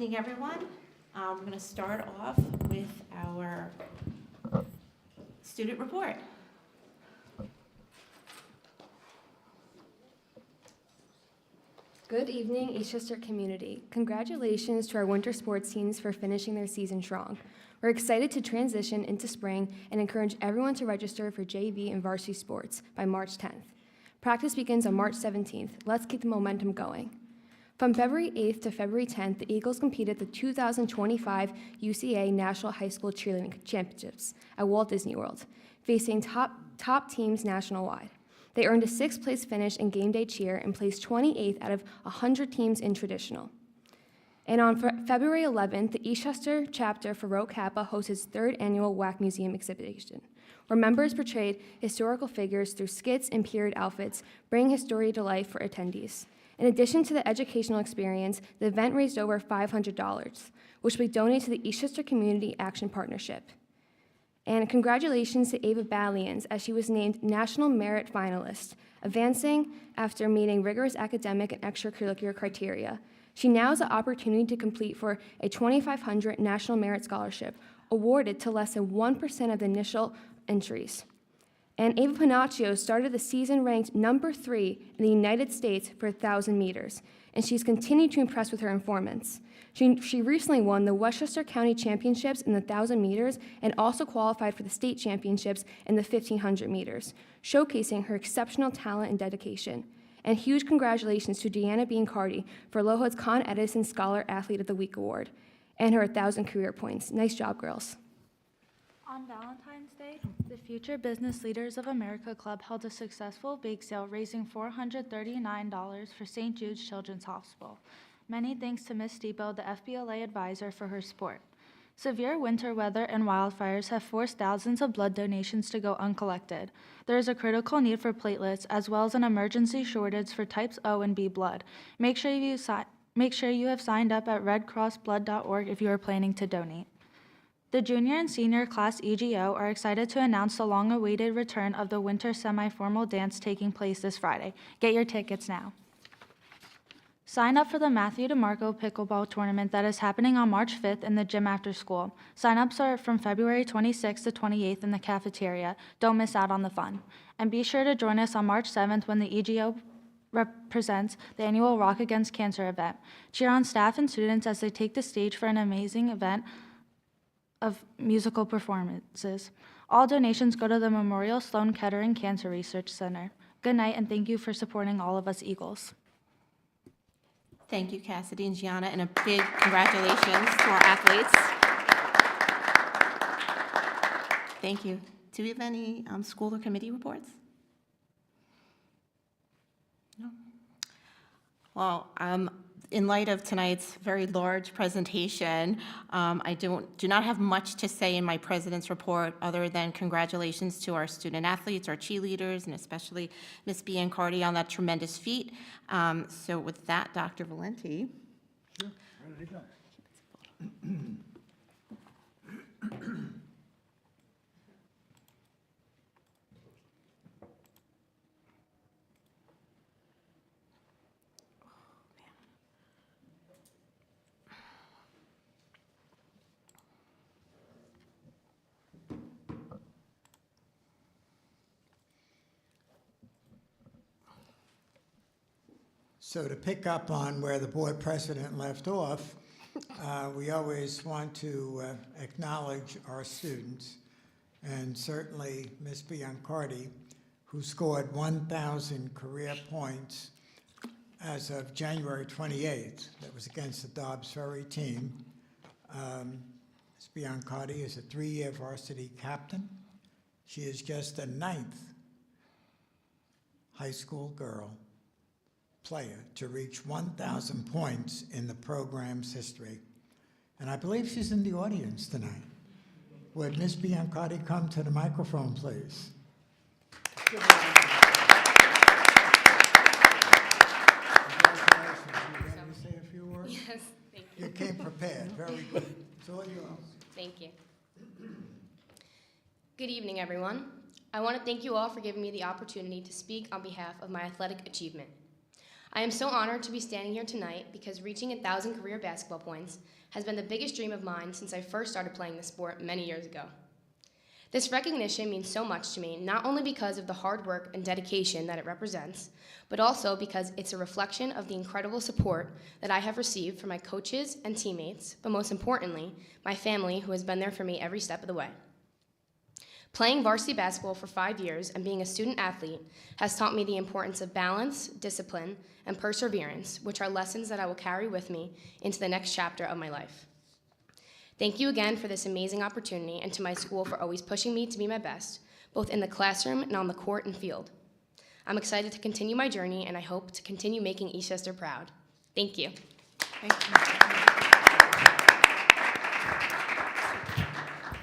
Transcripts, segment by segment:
evening, everyone. We're going to start off with our student report. Good evening, Eastchester community. Congratulations to our winter sports teams for finishing their season strong. We're excited to transition into spring and encourage everyone to register for JV and varsity sports by March 10th. Practice begins on March 17th. Let's keep the momentum going. From February 8th to February 10th, the Eagles competed at the 2025 UCA National High School Cheerleading Championships at Walt Disney World, facing top teams nationwide. They earned a 6th place finish in game day cheer and placed 28th out of 100 teams in traditional. And on February 11th, the Eastchester chapter for Rho Kappa hosted its 3rd annual WAC Museum exhibition, where members portrayed historical figures through skits and period outfits, bringing history to life for attendees. In addition to the educational experience, the event raised over $500, which will be donated to the Eastchester Community Action Partnership. And congratulations to Ava Ballians, as she was named National Merit Finalist, advancing after meeting rigorous academic and extracurricular criteria. She now has the opportunity to complete for a $2,500 National Merit Scholarship, awarded to less than 1% of the initial entries. And Ava Panaccio started the season ranked number 3 in the United States for 1,000 meters, and she's continued to impress with her performance. She recently won the Westchester County Championships in the 1,000 meters and also qualified for the state championships in the 1,500 meters, showcasing her exceptional talent and dedication. And huge congratulations to Deanna Biancardi for LoHood's Con Edison Scholar Athlete of the Week Award and her 1,000 career points. Nice job, girls. On Valentine's Day, the Future Business Leaders of America Club held a successful bake sale, raising $439 for St. Jude's Children's Hospital. Many thanks to Ms. Steepo, the FBLA advisor, for her support. Severe winter weather and wildfires have forced thousands of blood donations to go uncollected. There is a critical need for platelets, as well as an emergency shortage for types O and B blood. Make sure you have signed up at redcrossblood.org if you are planning to donate. The junior and senior class EGO are excited to announce the long-awaited return of the winter semi-formal dance taking place this Friday. Get your tickets now. Sign up for the Matthew DeMarco Pickleball Tournament that is happening on March 5th in the gym after school. Sign-ups are from February 26th to 28th in the cafeteria. Don't miss out on the fun. And be sure to join us on March 7th when the EGO represents the annual Rock Against Cancer event. Cheer on staff and students as they take the stage for an amazing event of musical performances. All donations go to the Memorial Sloan Kettering Cancer Research Center. Good night, and thank you for supporting all of us Eagles. Thank you, Cassidy and Gianna, and a big congratulations to our athletes. Thank you. Do we have any school or committee reports? No? Well, in light of tonight's very large presentation, I do not have much to say in my president's report other than congratulations to our student athletes, our cheerleaders, and especially Ms. Biancardi on that tremendous feat. So with that, Dr. Valenti. Sure. Ready to go. So to pick up on where the board president left off, we always want to acknowledge our students, and certainly Ms. Biancardi, who scored 1,000 career points as of January 28th. That was against the Dobbs Ferry team. Ms. Biancardi is a 3-year varsity captain. She is just the 9th high school girl player to reach 1,000 points in the program's history. And I believe she's in the audience tonight. Would Ms. Biancardi come to the microphone, please? Congratulations. You ready to say a few words? Yes, thank you. You came prepared. Very good. It's all yours. Thank you. Good evening, everyone. I want to thank you all for giving me the opportunity to speak on behalf of my athletic achievement. I am so honored to be standing here tonight because reaching 1,000 career basketball points has been the biggest dream of mine since I first started playing the sport many years ago. This recognition means so much to me, not only because of the hard work and dedication that it represents, but also because it's a reflection of the incredible support that I have received from my coaches and teammates, but most importantly, my family who has been there for me every step of the way. Playing varsity basketball for 5 years and being a student athlete has taught me the importance of balance, discipline, and perseverance, which are lessons that I will carry with me into the next chapter of my life. Thank you again for this amazing opportunity and to my school for always pushing me to be my best, both in the classroom and on the court and field. I'm excited to continue my journey, and I hope to continue making Eastchester proud. Thank you. Thank you.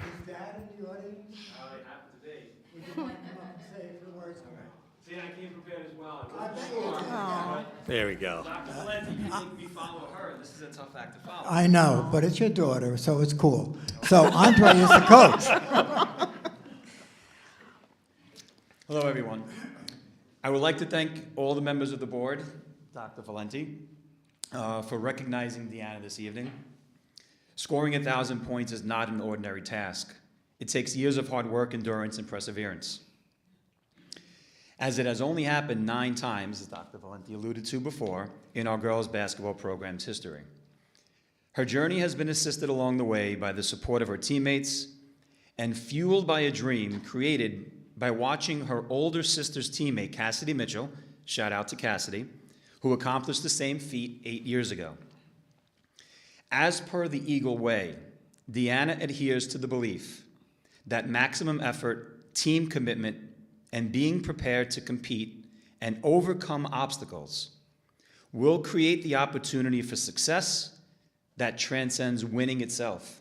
Is Dad in the audience? It happened today. Would you mind come up and say a few words? See, I came prepared as well. I'm sure. There we go. Dr. Valenti, you make me follow her. This is a tough act to follow. I know, but it's your daughter, so it's cool. So Andre is the coach. Hello, everyone. I would like to thank all the members of the board, Dr. Valenti, for recognizing Deanna this evening. Scoring 1,000 points is not an ordinary task. It takes years of hard work, endurance, and perseverance. As it has only happened 9 times, as Dr. Valenti alluded to before, in our girls' basketball program's history. Her journey has been assisted along the way by the support of her teammates and fueled by a dream created by watching her older sister's teammate, Cassidy Mitchell, shout out to Cassidy, who accomplished the same feat 8 years ago. As per the Eagle Way, Deanna adheres to the belief that maximum effort, team commitment, and being prepared to compete and overcome obstacles will create the opportunity for success that transcends winning itself.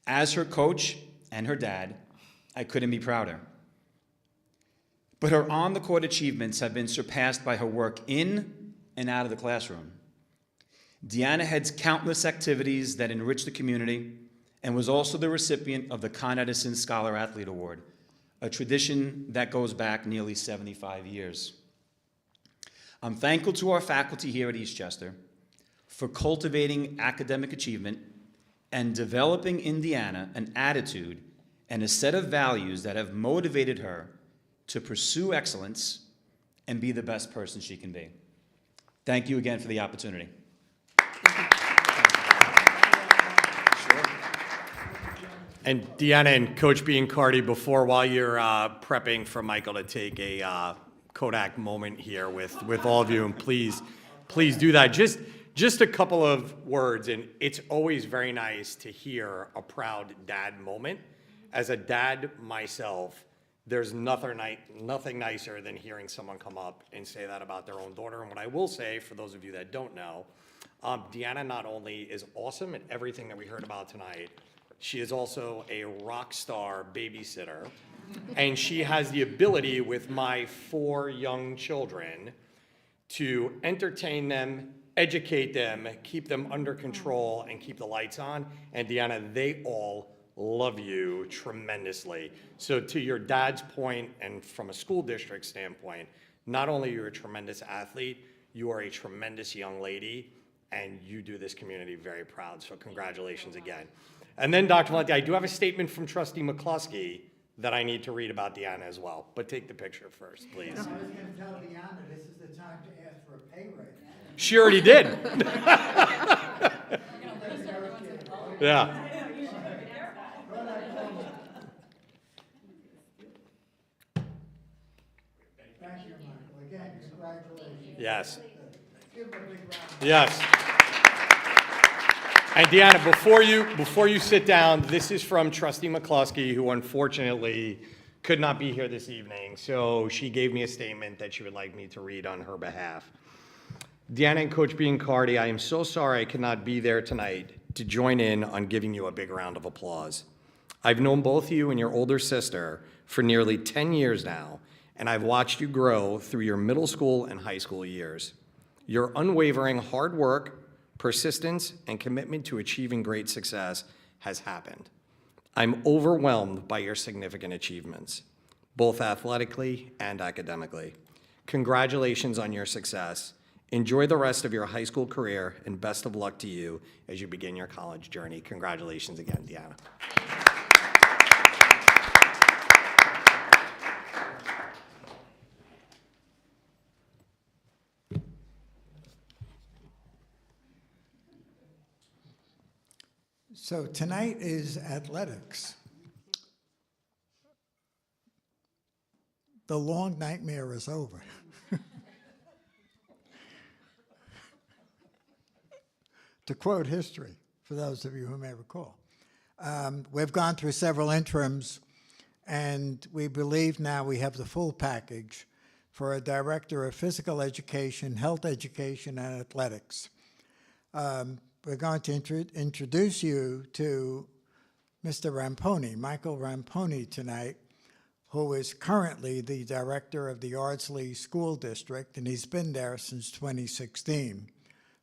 As her coach and her dad, I couldn't be prouder. But her on-the-court achievements have been surpassed by her work in and out of the classroom. Deanna heads countless activities that enrich the community and was also the recipient of the Con Edison Scholar Athlete Award, a tradition that goes back nearly 75 years. I'm thankful to our faculty here at Eastchester for cultivating academic achievement and developing in Deanna an attitude and a set of values that have motivated her to pursue excellence and be the best person she can be. Thank you again for the opportunity. And Deanna and Coach Biancardi, while you're prepping for Michael to take a Kodak moment here with all of you, and please do that. Just a couple of words, and it's always very nice to hear a proud dad moment. As a dad myself, there's nothing nicer than hearing someone come up and say that about their own daughter. And what I will say, for those of you that don't know, Deanna not only is awesome at everything that we heard about tonight, she is also a rock star babysitter, and she has the ability with my 4 young children to entertain them, educate them, keep them under control, and keep the lights on. And Deanna, they all love you tremendously. So to your dad's point, and from a school district standpoint, not only are you a tremendous athlete, you are a tremendous young lady, and you do this community very proud. So congratulations again. And then, Dr. Valenti, I do have a statement from Trustee McCluskey that I need to read about Deanna as well. But take the picture first, please. I was going to tell Deanna this is the time to ask for a pay raise. She already did. Yeah. Thank you, Michael. Again, congratulations. Yes. Give her a big round. Yes. And Deanna, before you sit down, this is from Trustee McCluskey, who unfortunately could not be here this evening. So she gave me a statement that she would like me to read on her behalf. Deanna and Coach Biancardi, I am so sorry I could not be there tonight to join in on giving you a big round of applause. I've known both you and your older sister for nearly 10 years now, and I've watched you grow through your middle school and high school years. Your unwavering hard work, persistence, and commitment to achieving great success has happened. I'm overwhelmed by your significant achievements, both athletically and academically. congratulations on your success. Enjoy the rest of your high school career, and best of luck to you as you begin your college journey. Congratulations again, Deanna. So tonight is athletics. The long nightmare is over. To quote history, for those of you who may recall. We've gone through several interims, and we believe now we have the full package for a director of physical education, health education, and athletics. We're going to introduce you to Mr. Ramponi, Michael Ramponi, tonight, who is currently the director of the Ardsley School District, and he's been there since 2016.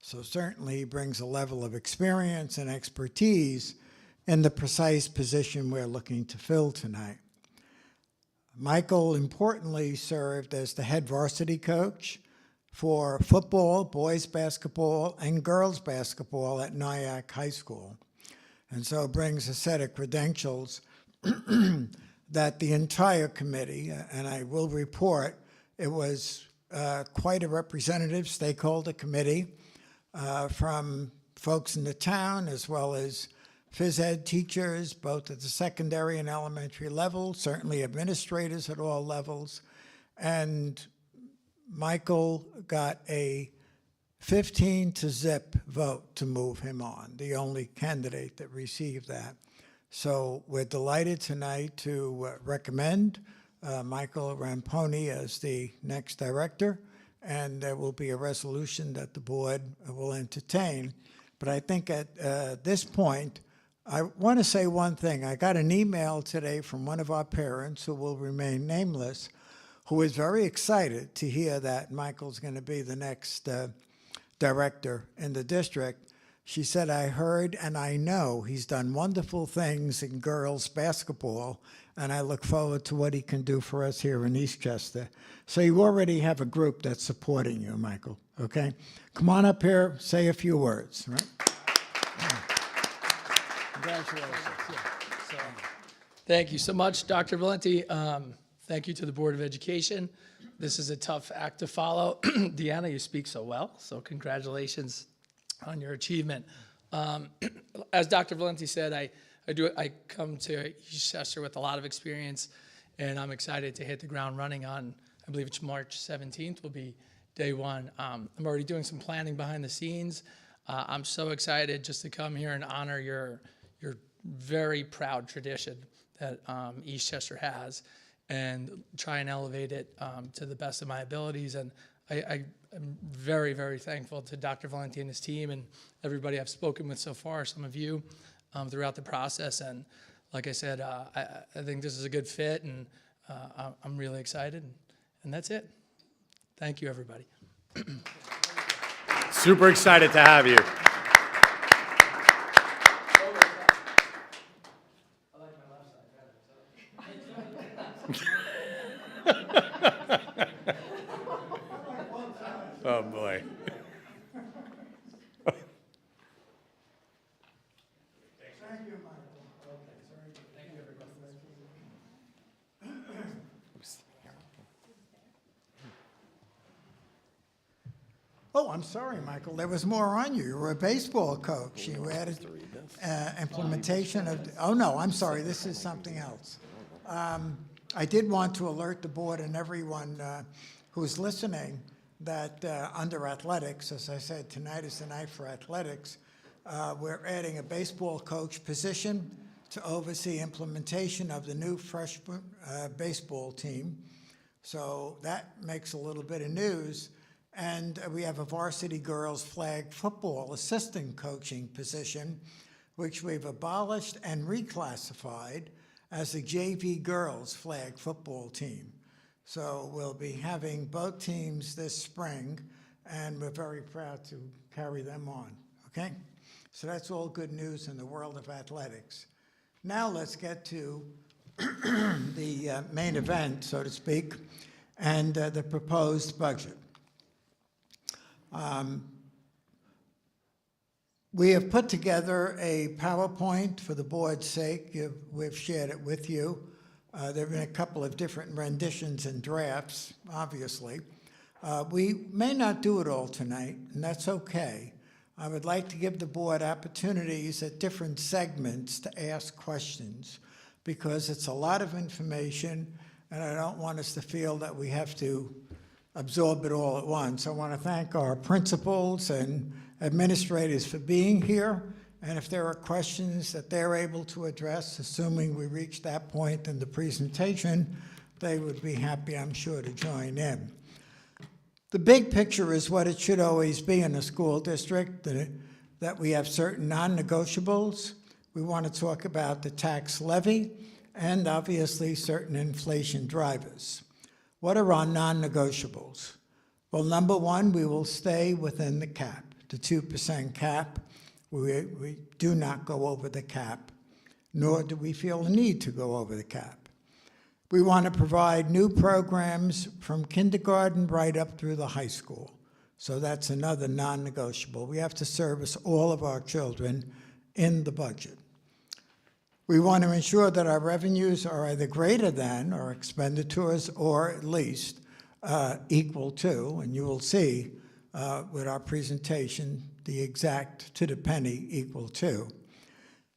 So certainly he brings a level of experience and expertise in the precise position we're looking to fill tonight. Michael importantly served as the head varsity coach for football, boys basketball, and girls basketball at Nyack High School. And so brings a set of credentials that the entire committee, and I will report, it was quite a representative stakeholder committee from folks in the town as well as phys ed teachers, both at the secondary and elementary level, certainly administrators at all levels. And Michael got a 15-0 vote to move him on, the only candidate that received that. So we're delighted tonight to recommend Michael Ramponi as the next director, and there will be a resolution that the board will entertain. But I think at this point, I want to say one thing. I got an email today from one of our parents who will remain nameless, who is very excited to hear that Michael's going to be the next director in the district. She said, I heard and I know he's done wonderful things in girls basketball, and I look forward to what he can do for us here in Eastchester. So you already have a group that's supporting you, Michael, okay? Come on up here, say a few words, right? Congratulations. So, thank you so much, Dr. Valenti. Thank you to the Board of Education. This is a tough act to follow. Deanna, you speak so well, so congratulations on your achievement. As Dr. Valenti said, I come to Eastchester with a lot of experience, and I'm excited to hit the ground running on, I believe it's March 17th will be day one. I'm already doing some planning behind the scenes. I'm so excited just to come here and honor your very proud tradition that Eastchester has, and try and elevate it to the best of my abilities. And I'm very, very thankful to Dr. Valenti and his team and everybody I've spoken with so far, some of you, throughout the process. And like I said, I think this is a good fit, and I'm really excited. And that's it. Thank you, everybody. Super excited to have you. Oh, boy. Thank you, Michael. Oh, I'm sorry, Michael. There was more on you. You were a baseball coach. You added implementation of, oh, no, I'm sorry. This is something else. I did want to alert the board and everyone who's listening that under athletics, as I said, tonight is the night for athletics. We're adding a baseball coach position to oversee implementation of the new freshman baseball team. So that makes a little bit of news. And we have a varsity girls flag football assistant coaching position, which we've abolished and reclassified as the JV girls flag football team. So we'll be having both teams this spring, and we're very proud to carry them on, okay? So that's all good news in the world of athletics. Now let's get to the main event, so to speak. and the proposed budget. We have put together a PowerPoint for the board's sake. We've shared it with you. There have been a couple of different renditions and drafts, obviously. We may not do it all tonight, and that's okay. I would like to give the board opportunities at different segments to ask questions, because it's a lot of information, and I don't want us to feel that we have to absorb it all at once. I want to thank our principals and administrators for being here, and if there are questions that they're able to address, assuming we reach that point in the presentation, they would be happy, I'm sure, to join in. The big picture is what it should always be in a school district, that we have certain non-negotiables. We want to talk about the tax levy and obviously certain inflation drivers. What are our non-negotiables? Well, number one, we will stay within the cap, the 2% cap. We do not go over the cap, nor do we feel the need to go over the cap. We want to provide new programs from kindergarten right up through the high school. So that's another non-negotiable. We have to service all of our children in the budget. We want to ensure that our revenues are either greater than our expenditures or at least equal to, and you will see with our presentation the exact to the penny equal to.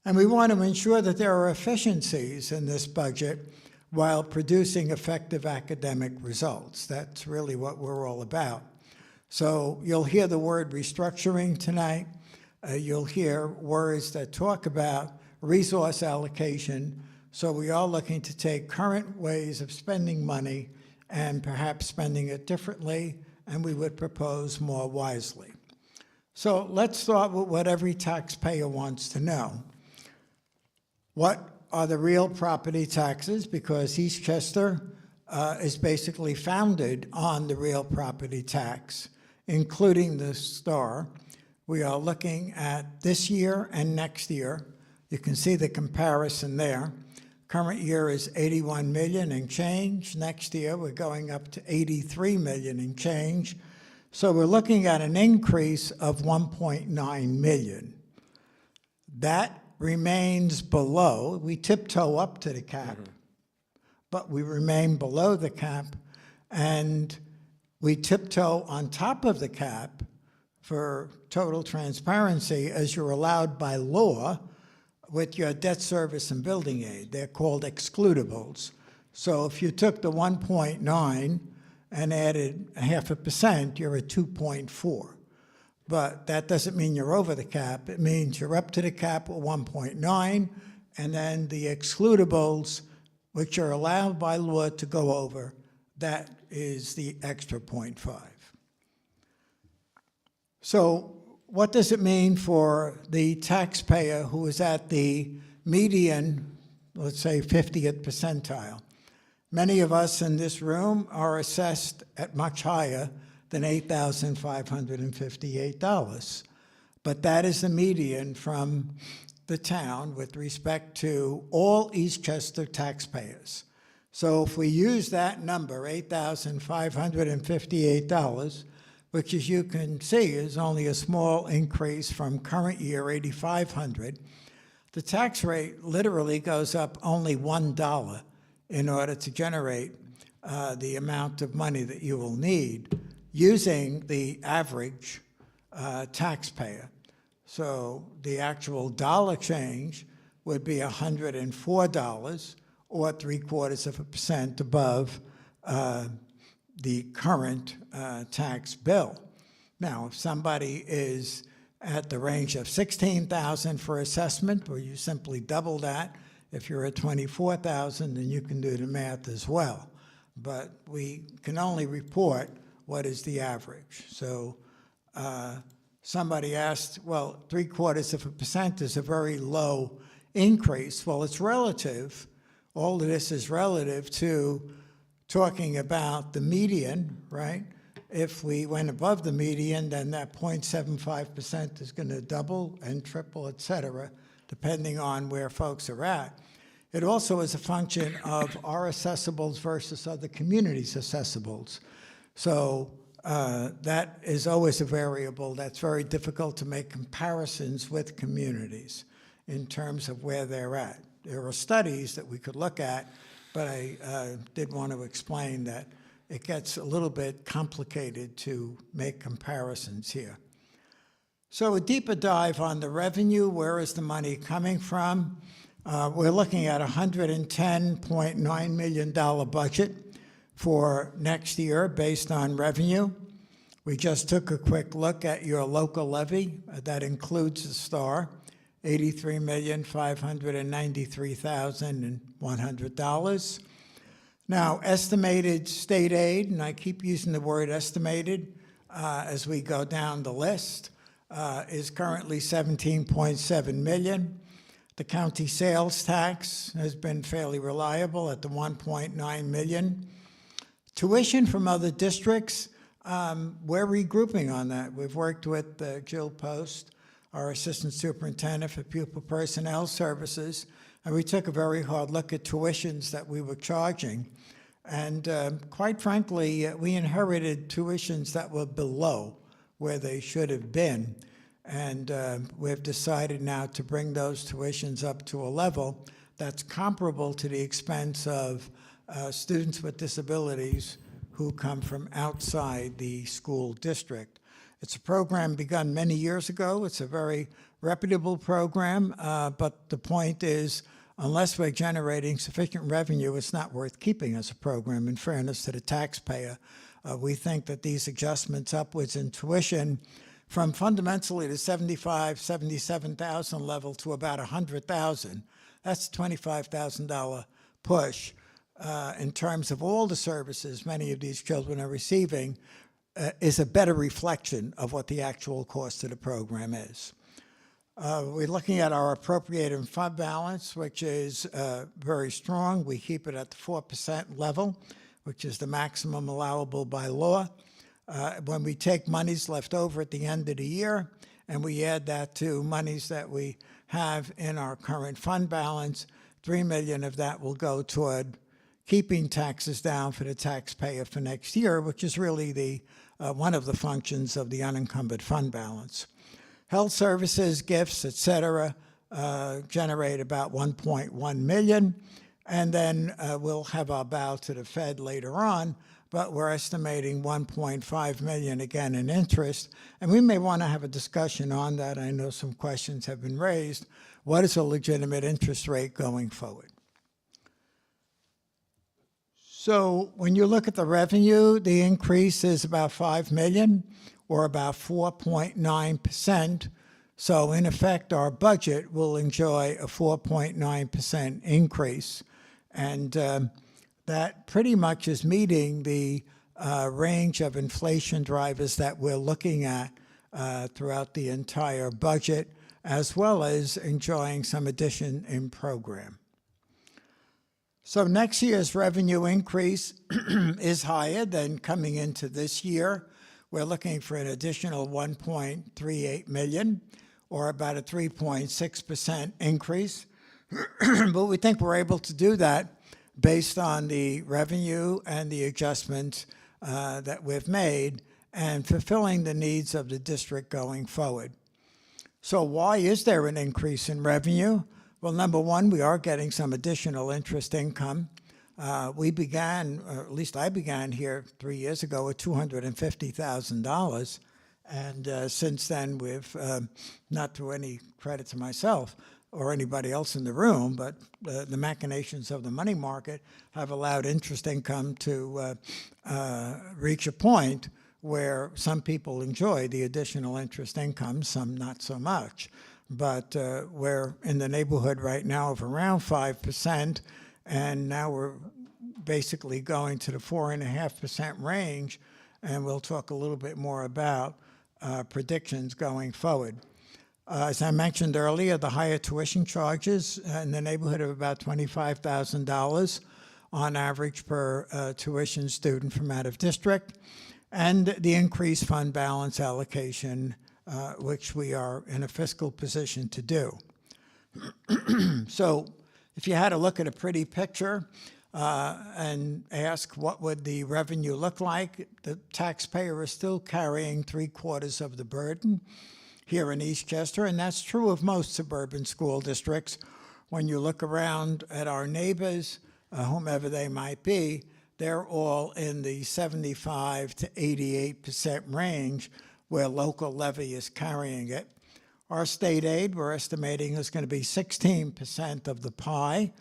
And we want to ensure that there are efficiencies in this budget while producing effective academic results. That's really what we're all about. So you'll hear the word restructuring tonight. You'll hear words that talk about resource allocation. So we are looking to take current ways of spending money and perhaps spending it differently, and we would propose more wisely. So let's start with what every taxpayer wants to know. What are the real property taxes? Because Eastchester is basically founded on the real property tax, including the STAR. We are looking at this year and next year. You can see the comparison there. Current year is 81 million and change. Next year, we're going up to 83 million and change. So we're looking at an increase of 1.9 million. That remains below. We tiptoe up to the cap, but we remain below the cap, and we tiptoe on top of the cap for total transparency as you're allowed by law with your debt service and building aid. They're called excludables. So if you took the 1.9 and added 0.5%, you're at 2.4. But that doesn't mean you're over the cap. It means you're up to the cap at 1.9, and then the excludables, which are allowed by law to go over, that is the extra 0.5. So what does it mean for the taxpayer who is at the median, let's say 50th percentile? Many of us in this room are assessed at much higher than $8,558. But that is the median from the town with respect to all Eastchester taxpayers. So if we use that number, $8,558, which as you can see is only a small increase from current year, $8,500, the tax rate literally goes up only $1 in order to generate the amount of money that you will need using the average taxpayer. So the actual dollar change would be $104 or 0.75% above the current tax bill. Now, if somebody is at the range of $16,000 for assessment, or you simply double that, if you're at $24,000, then you can do the math as well. But we can only report what is the average. So somebody asked, well, 0.75% is a very low increase. Well, it's relative. All of this is relative to talking about the median, right? If we went above the median, then that 0.75% is going to double and triple, et cetera, depending on where folks are at. It also is a function of our assessables versus other communities' assessables. So that is always a variable that's very difficult to make comparisons with communities in terms of where they're at. There are studies that we could look at, but I did want to explain that it gets a little bit complicated to make comparisons here. So a deeper dive on the revenue, where is the money coming from? We're looking at a $110.9 million budget for next year based on revenue. We just took a quick look at your local levy. That includes the STAR, $83,593,100. Now, estimated state aid, and I keep using the word estimated as we go down the list, is currently $17.7 million. The county sales tax has been fairly reliable at the $1.9 million. Tuition from other districts, we're regrouping on that. We've worked with Jill Post, our Assistant Superintendent for Pupil Personnel Services, and we took a very hard look at tuitions that we were charging. And quite frankly, we inherited tuitions that were below where they should have been. And we've decided now to bring those tuitions up to a level that's comparable to the expense of students with disabilities who come from outside the school district. It's a program begun many years ago. It's a very reputable program, but the point is, unless we're generating sufficient revenue, it's not worth keeping as a program, in fairness to the taxpayer. We think that these adjustments upwards in tuition from fundamentally the $75,000, $77,000 level to about $100,000, that's a $25,000 push in terms of all the services many of these children are receiving, is a better reflection of what the actual cost of the program is. We're looking at our appropriated fund balance, which is very strong. We keep it at the 4% level, which is the maximum allowable by law. When we take monies left over at the end of the year and we add that to monies that we have in our current fund balance, $3 million of that will go toward keeping taxes down for the taxpayer for next year, which is really the one of the functions of the unencumbered fund balance. Health services, gifts, et cetera, generate about $1.1 million, and then we'll have our bow to the Fed later on, but we're estimating $1.5 million again in interest, and we may want to have a discussion on that. I know some questions have been raised. What is a legitimate interest rate going forward? So when you look at the revenue, the increase is about $5 million, or about 4.9%. So in effect, our budget will enjoy a 4.9% increase. And that pretty much is meeting the range of inflation drivers that we're looking at throughout the entire budget, as well as enjoying some addition in program. So next year's revenue increase is higher than coming into this year. We're looking for an additional $1.38 million, or about a 3.6% increase. But we think we're able to do that based on the revenue and the adjustments that we've made and fulfilling the needs of the district going forward. So why is there an increase in revenue? Well, number one, we are getting some additional interest income. We began, or at least I began here 3 years ago, with $250,000. And since then, we've, not through any credit to myself or anybody else in the room, but the machinations of the money market have allowed interest income to reach a point where some people enjoy the additional interest income, some not so much. But we're in the neighborhood right now of around 5%, and now we're basically going to the 4.5% range, and we'll talk a little bit more about predictions going forward. As I mentioned earlier, the higher tuition charges in the neighborhood of about $25,000 on average per tuition student from out of district, and the increased fund balance allocation, which we are in a fiscal position to do. So if you had to look at a pretty picture and ask what would the revenue look like, the taxpayer is still carrying 3/4 of the burden here in Eastchester, and that's true of most suburban school districts. When you look around at our neighbors, whomever they might be, they're all in the 75 to 88% range where local levy is carrying it. Our state aid, we're estimating, is going to be 16% of the pie,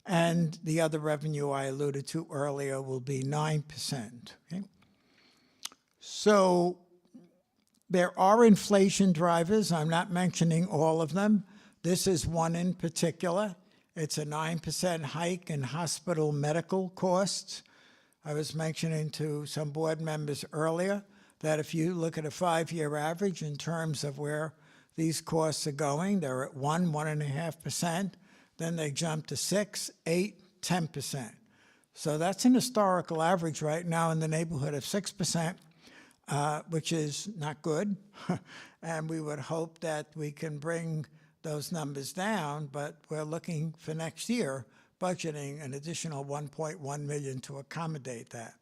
and the other revenue I alluded to earlier will be 9%. Okay? So there are inflation drivers. I'm not mentioning all of them. This is one in particular. It's a 9% hike in hospital medical costs. I was mentioning to some board members earlier that if you look at a 5-year average in terms of where these costs are going, they're at 1.5%, then they jump to 6, 8, 10%. So that's an historical average right now in the neighborhood of 6%, which is not good. And we would hope that we can bring those numbers down, but we're looking for next year, budgeting an additional $1.1 million to accommodate that.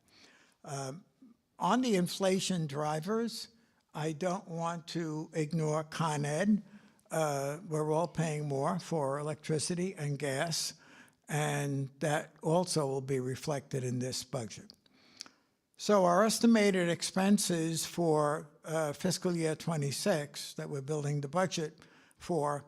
On the inflation drivers, I don't want to ignore Con Ed. We're all paying more for electricity and gas, and that also will be reflected in this budget. So our estimated expenses for fiscal year 26 that we're building the budget for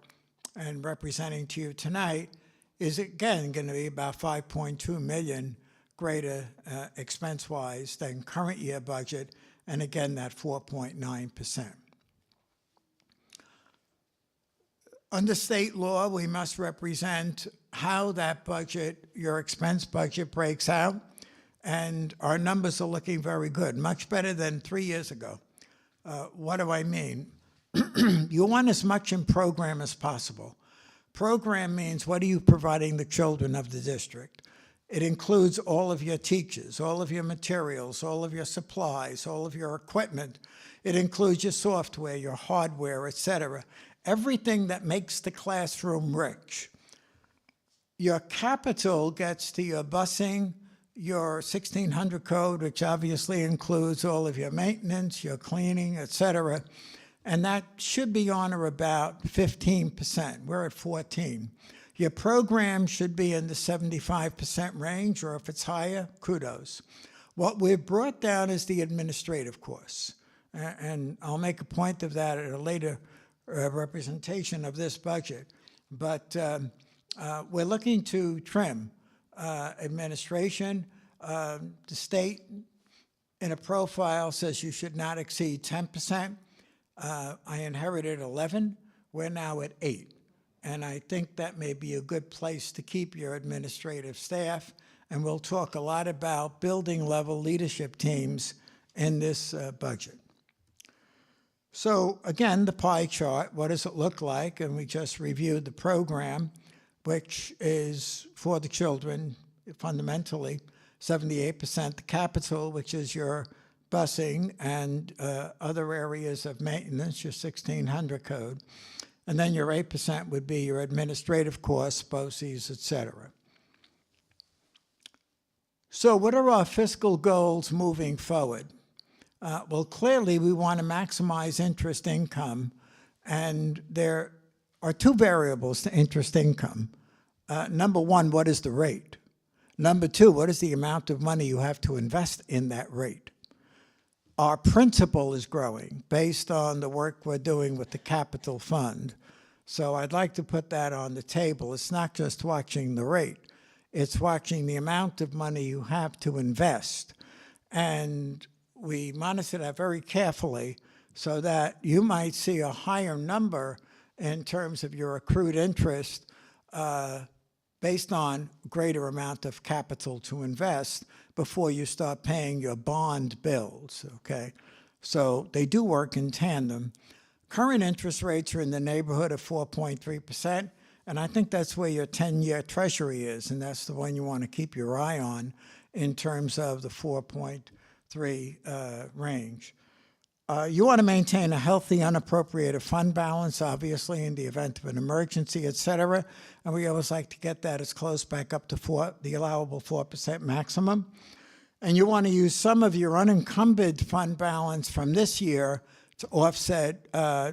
and representing to you tonight is again going to be about $5.2 million greater expense-wise than current year budget, and again that 4.9%. Under state law, we must represent how that budget, your expense budget, breaks out, and our numbers are looking very good, much better than 3 years ago. What do I mean? You want as much in program as possible. Program means what are you providing the children of the district? It includes all of your teachers, all of your materials, all of your supplies, all of your equipment. It includes your software, your hardware, etc. Everything that makes the classroom rich. Your capital gets to your busing, your 1600 code, which obviously includes all of your maintenance, your cleaning, etc. And that should be on or about 15%. We're at 14%. Your program should be in the 75% range, or if it's higher, kudos. What we've brought down is the administrative costs. And I'll make a point of that at a later representation of this budget. But we're looking to trim administration. The state in a profile says you should not exceed 10%. I inherited 11. We're now at 8. And I think that may be a good place to keep your administrative staff. And we'll talk a lot about building level leadership teams in this budget. So again, the pie chart, what does it look like? And we just reviewed the program, which is for the children, fundamentally, 78%. The capital, which is your busing and other areas of maintenance, your 1600 code. And then your 8% would be your administrative costs, BOCES, et cetera. So what are our fiscal goals moving forward? Well, clearly we want to maximize interest income, and there are two variables to interest income. Number one, what is the rate? Number two, what is the amount of money you have to invest in that rate? Our principal is growing based on the work we're doing with the capital fund. So I'd like to put that on the table. It's not just watching the rate. It's watching the amount of money you have to invest. And we monitor that very carefully so that you might see a higher number in terms of your accrued interest based on greater amount of capital to invest before you start paying your bond bills, okay? So they do work in tandem. Current interest rates are in the neighborhood of 4.3%, and I think that's where your 10-year treasury is, and that's the one you want to keep your eye on in terms of the 4.3 range. You want to maintain a healthy, unappropriated fund balance, obviously, in the event of an emergency, et cetera. And we always like to get that as close back up to the allowable 4% maximum. And you want to use some of your unencumbered fund balance from this year to offset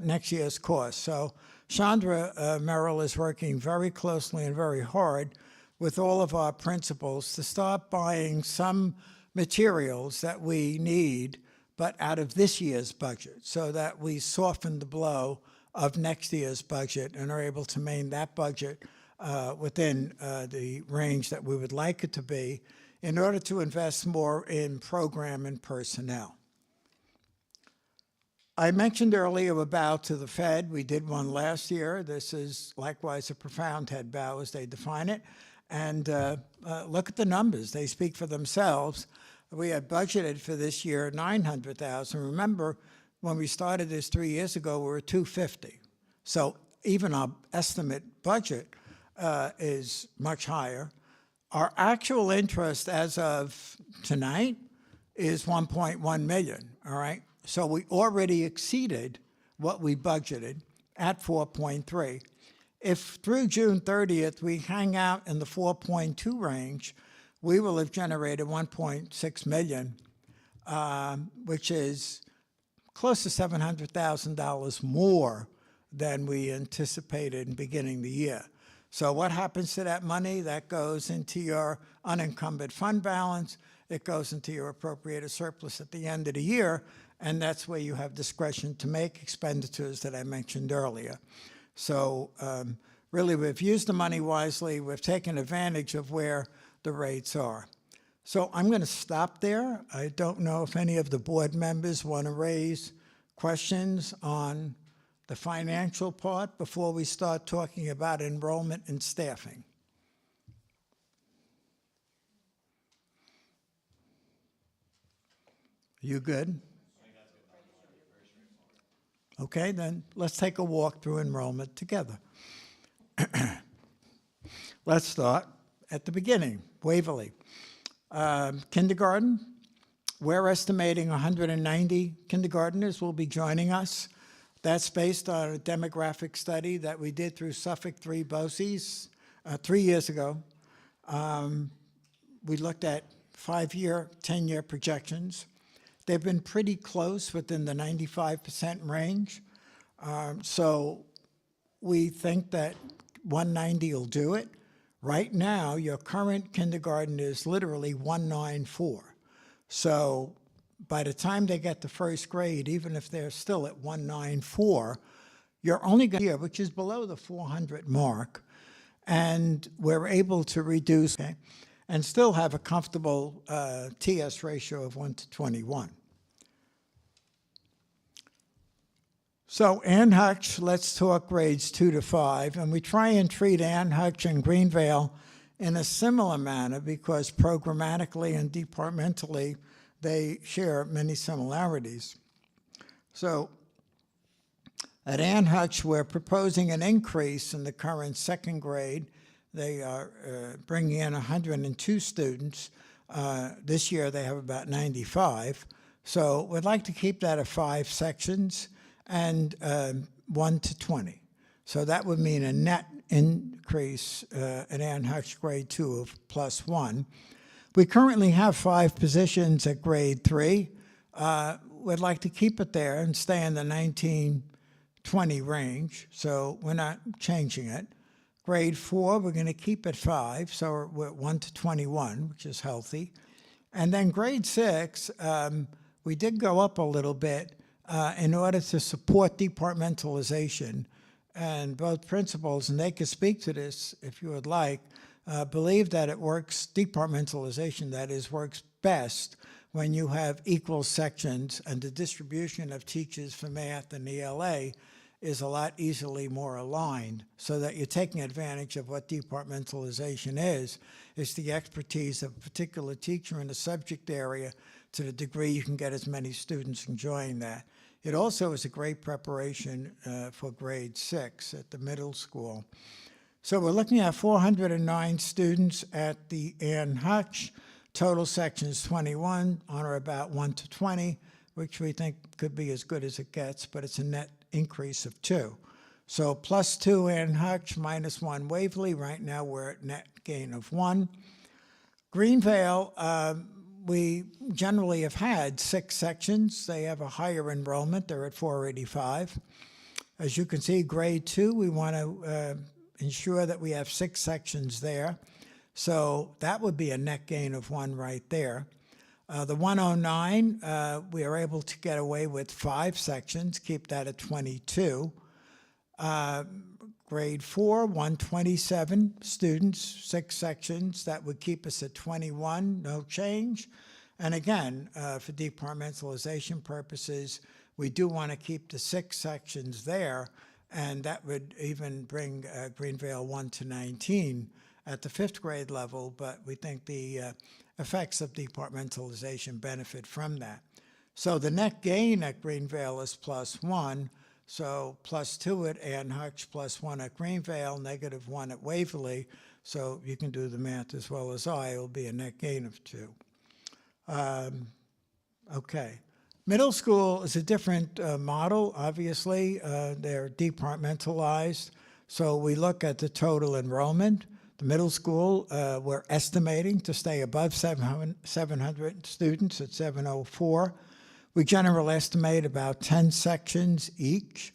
next year's costs. So Chandra Merrill is working very closely and very hard with all of our principals to start buying some materials that we need, but out of this year's budget, so that we soften the blow of next year's budget and are able to maintain that budget within the range that we would like it to be in order to invest more in program and personnel. I mentioned earlier a bow to the Fed. We did one last year. This is likewise a profound head bow as they define it. And look at the numbers. They speak for themselves. We had budgeted for this year $900,000. Remember, when we started this 3 years ago, we were $250,000. So even our estimate budget is much higher. Our actual interest as of tonight is $1.1 million, all right? So we already exceeded what we budgeted at 4.3. If through June 30th we hang out in the 4.2 range, we will have generated $1.6 million, which is close to $700,000 more than we anticipated in beginning the year. So what happens to that money? That goes into your unencumbered fund balance. It goes into your appropriated surplus at the end of the year, and that's where you have discretion to make expenditures that I mentioned earlier. So really, we've used the money wisely. We've taken advantage of where the rates are. So I'm going to stop there. I don't know if any of the board members want to raise questions on the financial part before we start talking about enrollment and staffing. You good? Okay, then let's take a walk through enrollment together. Let's start at the beginning, Waverly. Kindergarten, we're estimating 190 kindergartners will be joining us. That's based on a demographic study that we did through Suffolk 3 BOCES 3 years ago. We looked at 5-year, 10-year projections. They've been pretty close within the 95% range. So we think that 190 will do it. Right now, your current kindergarten is literally 194. So by the time they get to first grade, even if they're still at 194, you're only going to, which is below the 400 mark, and we're able to reduce and still have a comfortable TS ratio of 1 to 21. So Ann Hutch, let's talk grades 2 to 5, and we try and treat Ann Hutch and Greenvale in a similar manner because programmatically and departmentally they share many similarities. So at Ann Hutch, we're proposing an increase in the current second grade. They are bringing in 102 students. This year they have about 95. So we'd like to keep that at 5 sections and 1 to 20. So that would mean a net increase at Ann Hutch grade 2 of +1. We currently have 5 positions at grade 3. We'd like to keep it there and stay in the 19-20 range, so we're not changing it. Grade 4, we're going to keep at 5, so we're at 1 to 21, which is healthy. And then grade 6, we did go up a little bit in order to support departmentalization. And both principals, and they could speak to this if you would like, believe that it works, departmentalization that is, works best when you have equal sections and the distribution of teachers for math and ELA is a lot easily more aligned so that you're taking advantage of what departmentalization is. It's the expertise of a particular teacher in a subject area to the degree you can get as many students enjoying that. It also is a great preparation for grade 6 at the middle school. So we're looking at 409 students at the Ann Hutch, total sections 21 on or about 1 to 20, which we think could be as good as it gets, but it's a net increase of 2. So +2 Ann Hutch, -1 Waverly. Right now, we're at net gain of 1. Greenvale, we generally have had 6 sections. They have a higher enrollment. They're at 485. As you can see, grade 2, we want to ensure that we have 6 sections there. So that would be a net gain of 1 right there. The 109, we are able to get away with 5 sections, keep that at 22. Grade 4, 127 students, 6 sections. That would keep us at 21, no change. And again, for departmentalization purposes, we do want to keep the 6 sections there, and that would even bring Greenvale 1 to 19 at the 5th grade level, but we think the effects of departmentalization benefit from that. So the net gain at Greenvale is +1. So +2 at Ann Hutch, +1 at Greenvale, -1 at Waverly. So you can do the math as well as I. It will be a net gain of 2. Okay. Middle school is a different model, obviously. They're departmentalized. So we look at the total enrollment. The middle school, we're estimating to stay above 700 students at 704. We generally estimate about 10 sections each,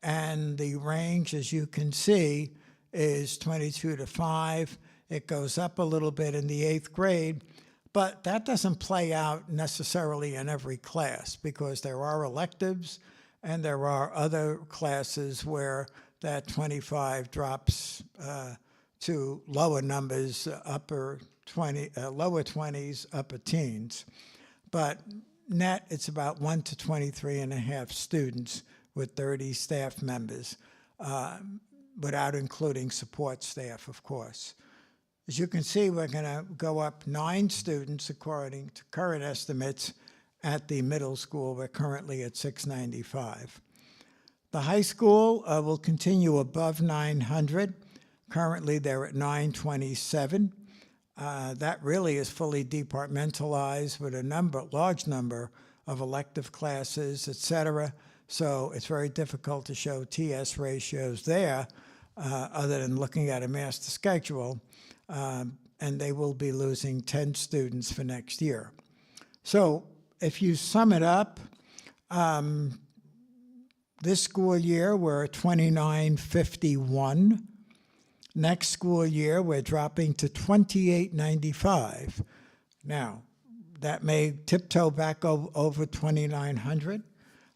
and the range, as you can see, is 22 to 5. It goes up a little bit in the 8th grade, but that doesn't play out necessarily in every class because there are electives and there are other classes where that 25 drops to lower numbers, lower 20s, upper teens. But net, it's about 1 to 23.5 students with 30 staff members, without including support staff, of course. As you can see, we're going to go up 9 students according to current estimates at the middle school. We're currently at 695. The high school will continue above 900. Currently, they're at 927. That really is fully departmentalized with a large number of elective classes, et cetera. So it's very difficult to show TS ratios there other than looking at a master schedule. And they will be losing 10 students for next year. So if you sum it up, this school year, we're at 2951. Next school year, we're dropping to 2895. Now, that may tiptoe back over 2,900,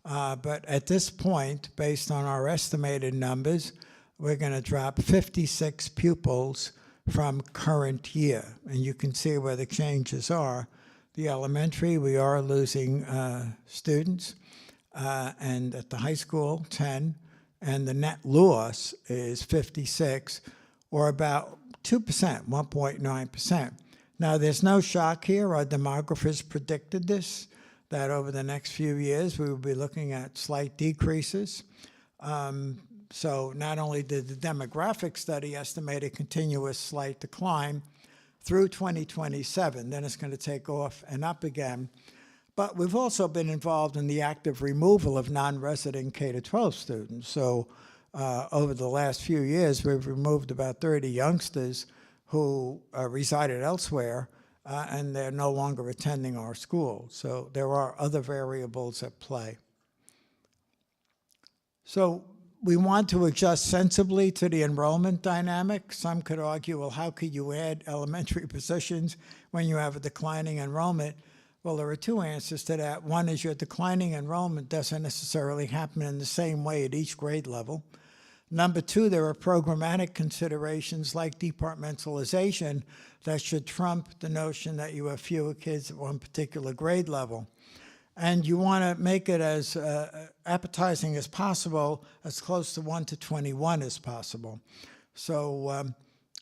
but at this point, based on our estimated numbers, we're going to drop 56 pupils from current year. And you can see where the changes are. The elementary, we are losing students, and at the high school, 10, and the net loss is 56, or about 2%, 1.9%. Now, there's no shock here. Our demographers predicted this, that over the next few years, we will be looking at slight decreases. So not only did the demographic study estimate a continuous slight decline through 2027, then it's going to take off and up again. But we've also been involved in the active removal of non-resident K-12 students. So over the last few years, we've removed about 30 youngsters who resided elsewhere, and they're no longer attending our school. So there are other variables at play. So we want to adjust sensibly to the enrollment dynamic. Some could argue, well, how could you add elementary positions when you have a declining enrollment? Well, there are 2 answers to that. One is your declining enrollment doesn't necessarily happen in the same way at each grade level. Number 2, there are programmatic considerations like departmentalization that should trump the notion that you have fewer kids at one particular grade level. And you want to make it as appetizing as possible, as close to 1 to 21 as possible. So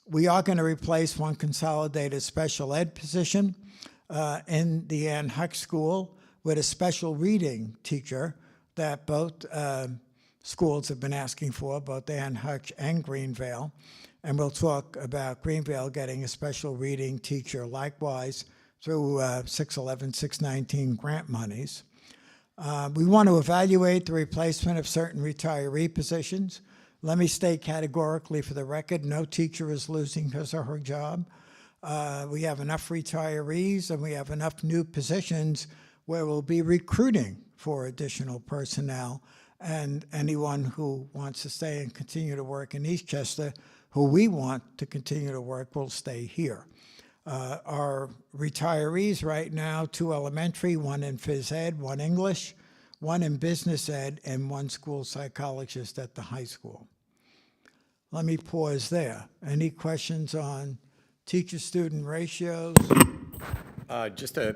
we are going to replace one consolidated special ed position in the Ann Hutch School with a special reading teacher that both schools have been asking for, both Ann Hutch and Greenvale. And we'll talk about Greenvale getting a special reading teacher likewise through 611, 619 grant monies. We want to evaluate the replacement of certain retiree positions. Let me state categorically for the record, no teacher is losing his or her job. We have enough retirees and we have enough new positions where we'll be recruiting for additional personnel. And anyone who wants to stay and continue to work in Eastchester, who we want to continue to work, will stay here. Our retirees right now, 2 elementary, 1 in phys ed, 1 English, 1 in business ed, and 1 school psychologist at the high school. Let me pause there. Any questions on teacher-student ratios? Just a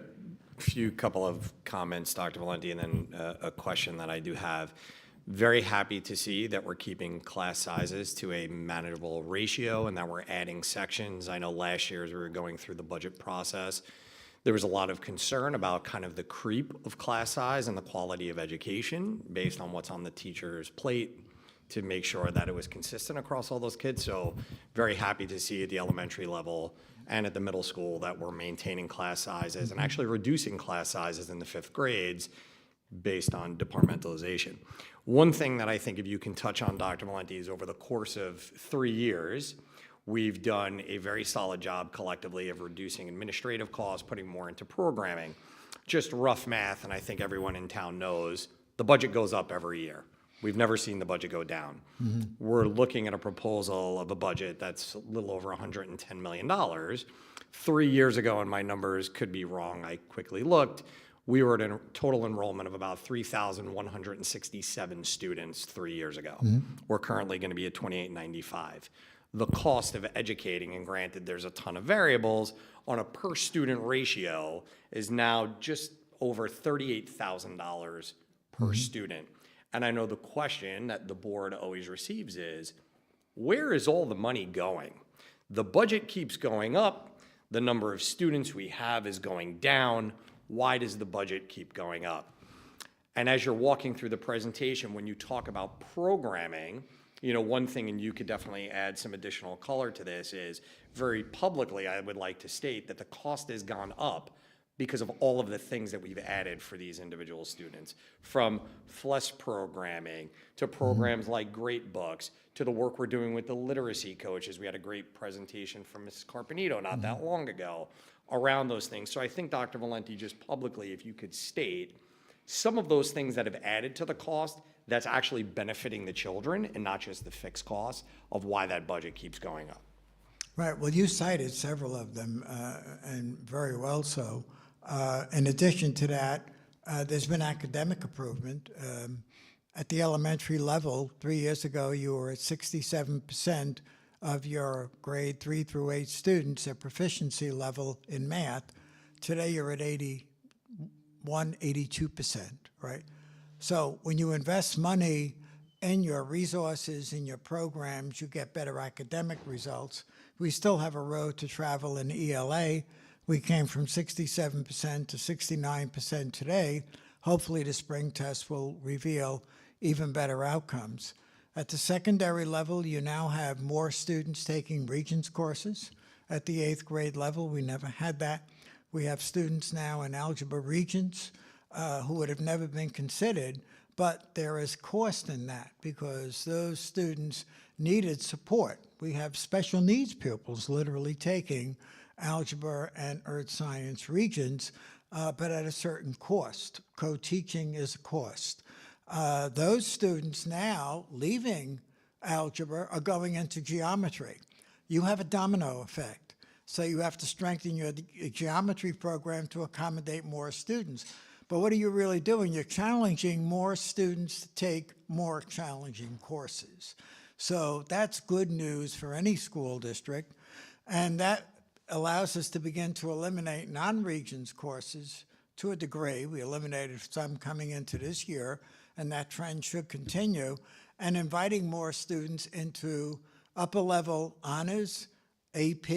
few couple of comments, Dr. Valenti, and then a question that I do have. Very happy to see that we're keeping class sizes to a manageable ratio and that we're adding sections. I know last year as we were going through the budget process, there was a lot of concern about kind of the creep of class size and the quality of education based on what's on the teacher's plate to make sure that it was consistent across all those kids. So very happy to see at the elementary level and at the middle school that we're maintaining class sizes and actually reducing class sizes in the 5th grades based on departmentalization. One thing that I think if you can touch on, Dr. Valenti, is over the course of 3 years, we've done a very solid job collectively of reducing administrative costs, putting more into programming. Just rough math, and I think everyone in town knows, the budget goes up every year. We've never seen the budget go down. We're looking at a proposal of a budget that's a little over $110 million. 3 years ago, and my numbers could be wrong, I quickly looked, we were at a total enrollment of about 3,167 students 3 years ago. We're currently going to be at 2,895. The cost of educating, and granted there's a ton of variables, on a per student ratio is now just over $38,000 per student. And I know the question that the board always receives is, where is all the money going? The budget keeps going up, the number of students we have is going down. Why does the budget keep going up? And as you're walking through the presentation, when you talk about programming, you know, one thing, and you could definitely add some additional color to this, is very publicly, I would like to state that the cost has gone up because of all of the things that we've added for these individual students, from FLES programming to programs like Great Books to the work we're doing with the literacy coaches. We had a great presentation from Mrs. Carpenito not that long ago around those things. So I think, Dr. Valenti, just publicly, if you could state some of those things that have added to the cost that's actually benefiting the children and not just the fixed costs of why that budget keeps going up. Right, well, you cited several of them, and very well so. In addition to that, there's been academic improvement. At the elementary level, 3 years ago, you were at 67% of your grade 3 through 8 students at proficiency level in math. Today, you're at 82%, right? So when you invest money in your resources, in your programs, you get better academic results. We still have a road to travel in ELA. We came from 67% to 69% today. Hopefully the spring test will reveal even better outcomes. At the secondary level, you now have more students taking Regents courses. At the 8th grade level, we never had that. We have students now in Algebra Regents who would have never been considered, but there is cost in that because those students needed support. We have special needs pupils literally taking Algebra and Earth Science Regents, but at a certain cost. Co-teaching is a cost. Those students now leaving algebra are going into geometry. You have a domino effect. So you have to strengthen your geometry program to accommodate more students. But what are you really doing? You're challenging more students to take more challenging courses. So that's good news for any school district. And that allows us to begin to eliminate non-Regents courses to a degree. We eliminated some coming into this year, and that trend should continue, and inviting more students into upper-level honors, AP,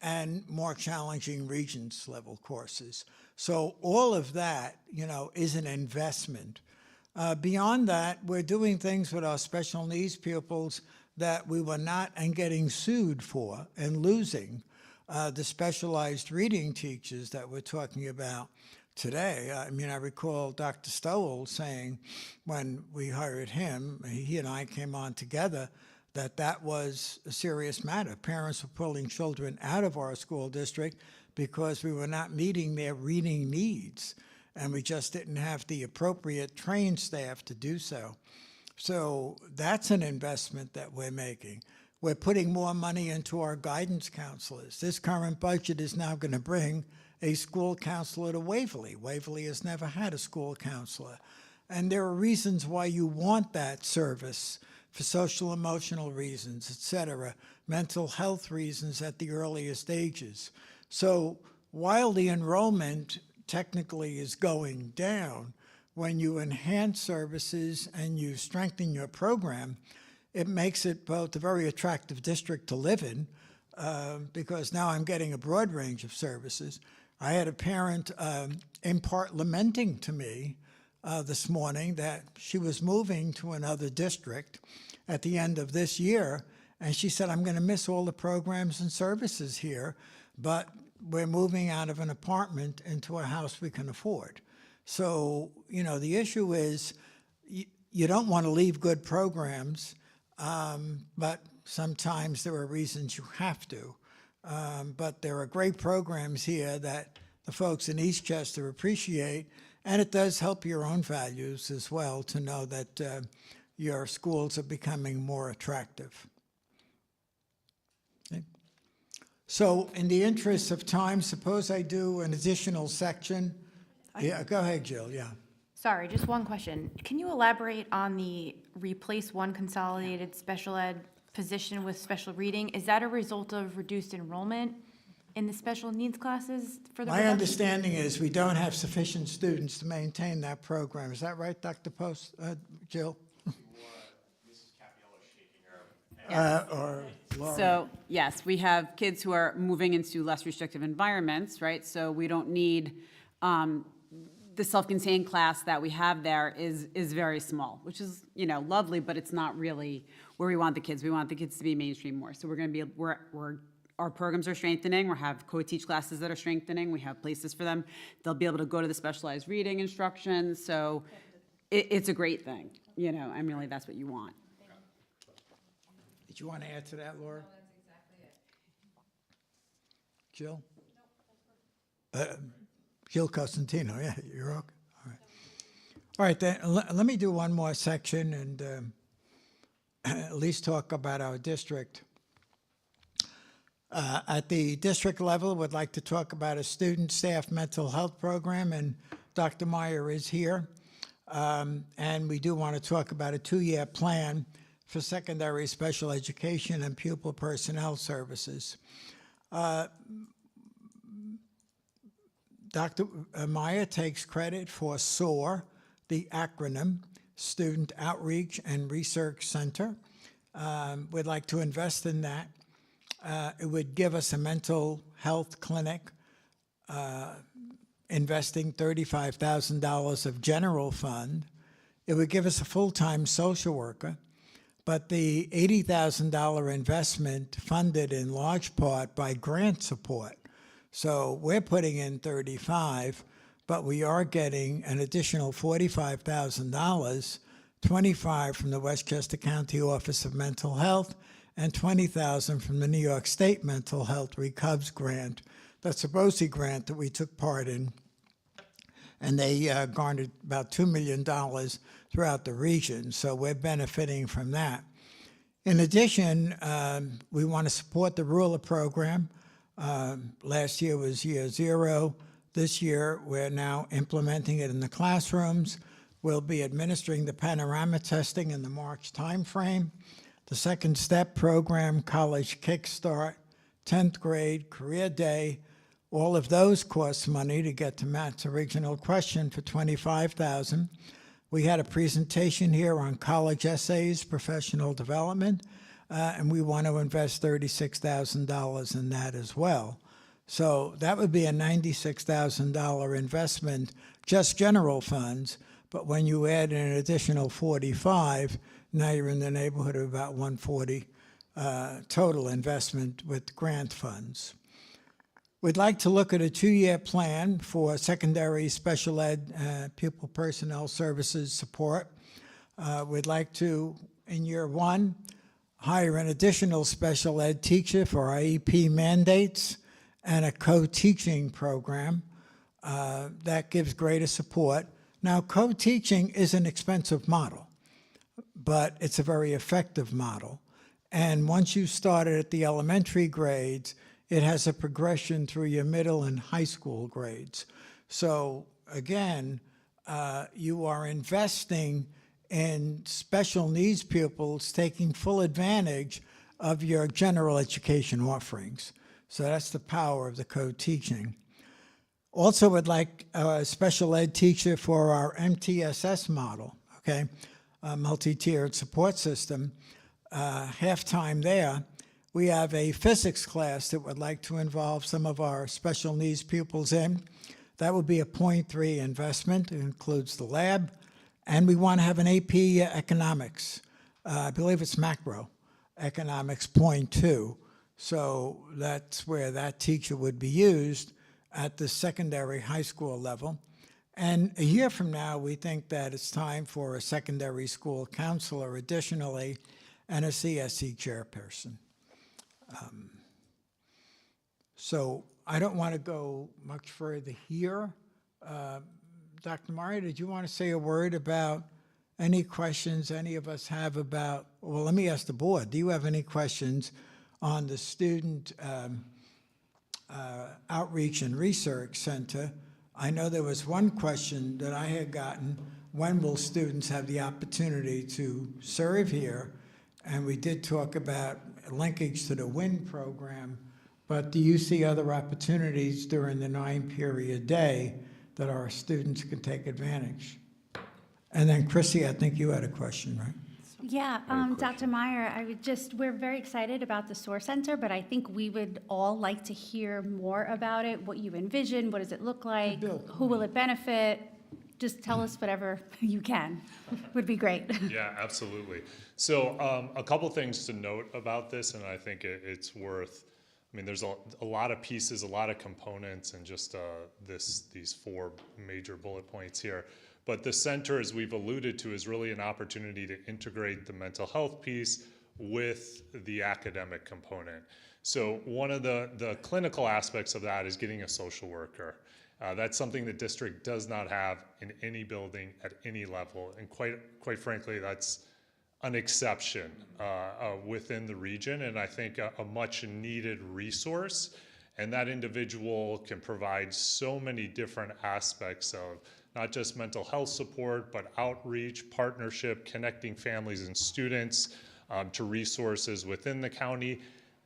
and more challenging Regents level courses. So all of that, you know, is an investment. Beyond that, we're doing things with our special needs pupils that we were not and getting sued for and losing. The specialized reading teachers that we're talking about today. I mean, I recall Dr. Stowell saying when we hired him, he and I came on together, that was a serious matter. Parents were pulling children out of our school district because we were not meeting their reading needs, and we just didn't have the appropriate trained staff to do so. So that's an investment that we're making. We're putting more money into our guidance counselors. This current budget is now going to bring a school counselor to Waverly. Waverly has never had a school counselor. And there are reasons why you want that service, for social emotional reasons, et cetera, mental health reasons at the earliest ages. So while the enrollment technically is going down, when you enhance services and you strengthen your program, it makes it both a very attractive district to live in, because now I'm getting a broad range of services. I had a parent in part lamenting to me this morning that she was moving to another district at the end of this year, and she said, I'm going to miss all the programs and services here, but we're moving out of an apartment into a house we can afford. So, you know, the issue is you don't want to leave good programs, but sometimes there are reasons you have to. But there are great programs here that the folks in Eastchester appreciate, and it does help your own values as well to know that your schools are becoming more attractive. Okay. So in the interest of time, suppose I do an additional section. Yeah, go ahead, Jill, yeah. Sorry, just one question. Can you elaborate on the replace one consolidated special ed position with special reading? Is that a result of reduced enrollment in the special needs classes for the My reduction? understanding is we don't have sufficient students to maintain that program. Is that right, Dr. Post, Jill? Or Laura? So, yes, we have kids who are moving into less restrictive environments, right? So we don't need, the self-contained class that we have there is very small, which is, you know, lovely, but it's not really where we want the kids. We want the kids to be mainstream more. So we're going to be, our programs are strengthening. We have co-teach classes that are strengthening. We have places for them. They'll be able to go to the specialized reading instructions. So it's a great thing, you know, and really that's what you want. Did you want to add to that, Laura? No, that's exactly it. Jill? Jill Costantino, yeah, you're okay. All right. All right, then let me do one more section and at least talk about our district. At the district level, would like to talk about a student staff mental health program, and Dr. Meyer is here. And we do want to talk about a 2-year plan for secondary special education and pupil personnel services. Dr. Meyer takes credit for SOAR, the acronym, Student Outreach and Research Center. We'd like to invest in that. It would give us a mental health clinic, investing $35,000 of general fund. It would give us a full-time social worker, but the $80,000 investment funded in large part by grant support. So we're putting in 35, but we are getting an additional $45,000, 25 from the Westchester County Office of Mental Health and 20,000 from the New York State Mental Health RECUBS grant. That's a BOCE grant that we took part in, and they garnered about $2 million throughout the region, so we're benefiting from that. In addition, we want to support the ruler program. Last year was year 0. This year, we're now implementing it in the classrooms. We'll be administering the panorama testing in the March timeframe. The second step program, College Kickstart, 10th grade, Career Day, all of those cost money. To get to Matt's original question for $25,000. We had a presentation here on college essays, professional development, and we want to invest $36,000 in that as well. So that would be a $96,000 investment, just general funds, but when you add an additional 45, now you're in the neighborhood of about 140 total investment with grant funds. We'd like to look at a 2-year plan for secondary special ed pupil personnel services support. We'd like to, in year 1, hire an additional special ed teacher for our EP mandates and a co-teaching program that gives greater support. Now, co-teaching is an expensive model, but it's a very effective model. And once you start it at the elementary grades, it has a progression through your middle and high school grades. So again, you are investing in special needs pupils taking full advantage of your general education offerings. So that's the power of the co-teaching. Also would like a special ed teacher for our MTSS model, okay? A multi-tiered support system. Half-time there, we have a physics class that would like to involve some of our special needs pupils in. That would be a 0.3 investment. It includes the lab. And we want to have an AP economics. I believe it's macro economics 0.2. So that's where that teacher would be used at the secondary high school level. And a year from now, we think that it's time for a secondary school counselor additionally and a CSE chairperson. So I don't want to go much further here. Dr. Mario, did you want to say a word about any questions any of us have about, well, let me ask the board. Do you have any questions on the Student Outreach and Research Center? I know there was one question that I had gotten, when will students have the opportunity to serve here? And we did talk about linkage to the WIN program, but do you see other opportunities during the 9-period day that our students can take advantage? And then Chrissy, I think you had a question, right? Yeah, Dr. Meyer, we're very excited about the SOAR Center, but I think we would all like to hear more about it, what you envision, what does it look like, who will it benefit? Just tell us whatever you can, would be great. Yeah, absolutely. So a couple things to note about this, and I think it's worth, I mean, there's a lot of pieces, a lot of components, and just these 4 major bullet points here. But the center, as we've alluded to, is really an opportunity to integrate the mental health piece with the academic component. So one of the clinical aspects of that is getting a social worker. That's something the district does not have in any building at any level, and quite frankly, that's an exception within the region, and I think a much needed resource. And that individual can provide so many different aspects of not just mental health support, but outreach, partnership, connecting families and students to resources within the county.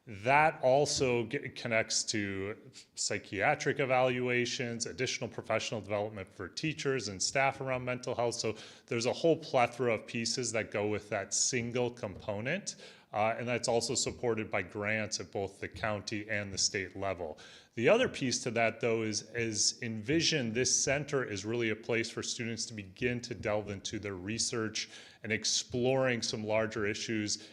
That also connects to psychiatric evaluations, additional professional development for teachers and staff around mental health. So there's a whole plethora of pieces that go with that single component. And that's also supported by grants at both the county and the state level. The other piece to that, though, is envision this center is really a place for students to begin to delve into their research and exploring some larger issues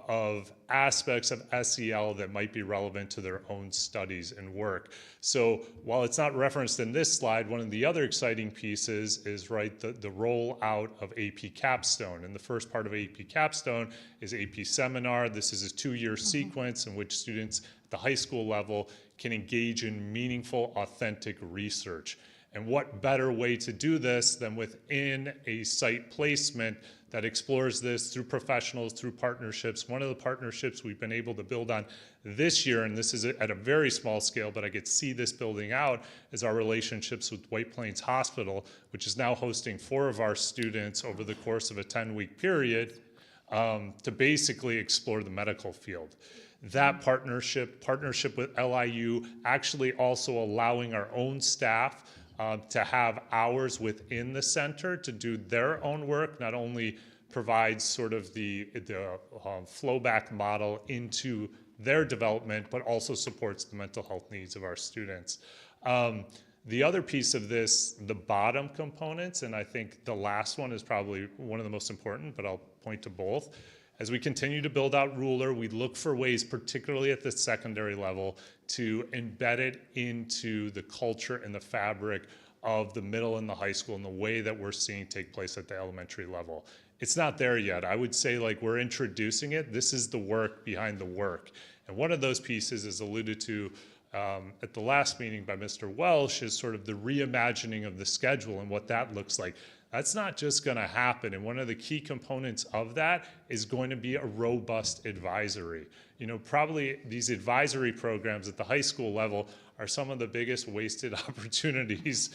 of aspects of SEL that might be relevant to their own studies and work. So while it's not referenced in this slide, one of the other exciting pieces is the rollout of AP Capstone. And the first part of AP Capstone is AP Seminar. This is a 2-year sequence in which students at the high school level can engage in meaningful, authentic research. And what better way to do this than within a site placement that explores this through professionals, through partnerships. One of the partnerships we've been able to build on this year, and this is at a very small scale, but I get to see this building out, is our relationships with White Plains Hospital, which is now hosting 4 of our students over the course of a 10-week period to basically explore the medical field. That partnership with LIU, actually also allowing our own staff to have hours within the center to do their own work, not only provides sort of the flowback model into their development, but also supports the mental health needs of our students. The other piece of this, the bottom components, and I think the last one is probably one of the most important, but I'll point to both, As we continue to build out Ruler, we look for ways, particularly at the secondary level, to embed it into the culture and the fabric of the middle and the high school in the way that we're seeing take place at the elementary level. It's not there yet. I would say like we're introducing it. This is the work behind the work. And one of those pieces is alluded to at the last meeting by Mr. Welsh is sort of the reimagining of the schedule and what that looks like. That's not just going to happen. And one of the key components of that is going to be a robust advisory. You know, probably these advisory programs at the high school level are some of the biggest wasted opportunities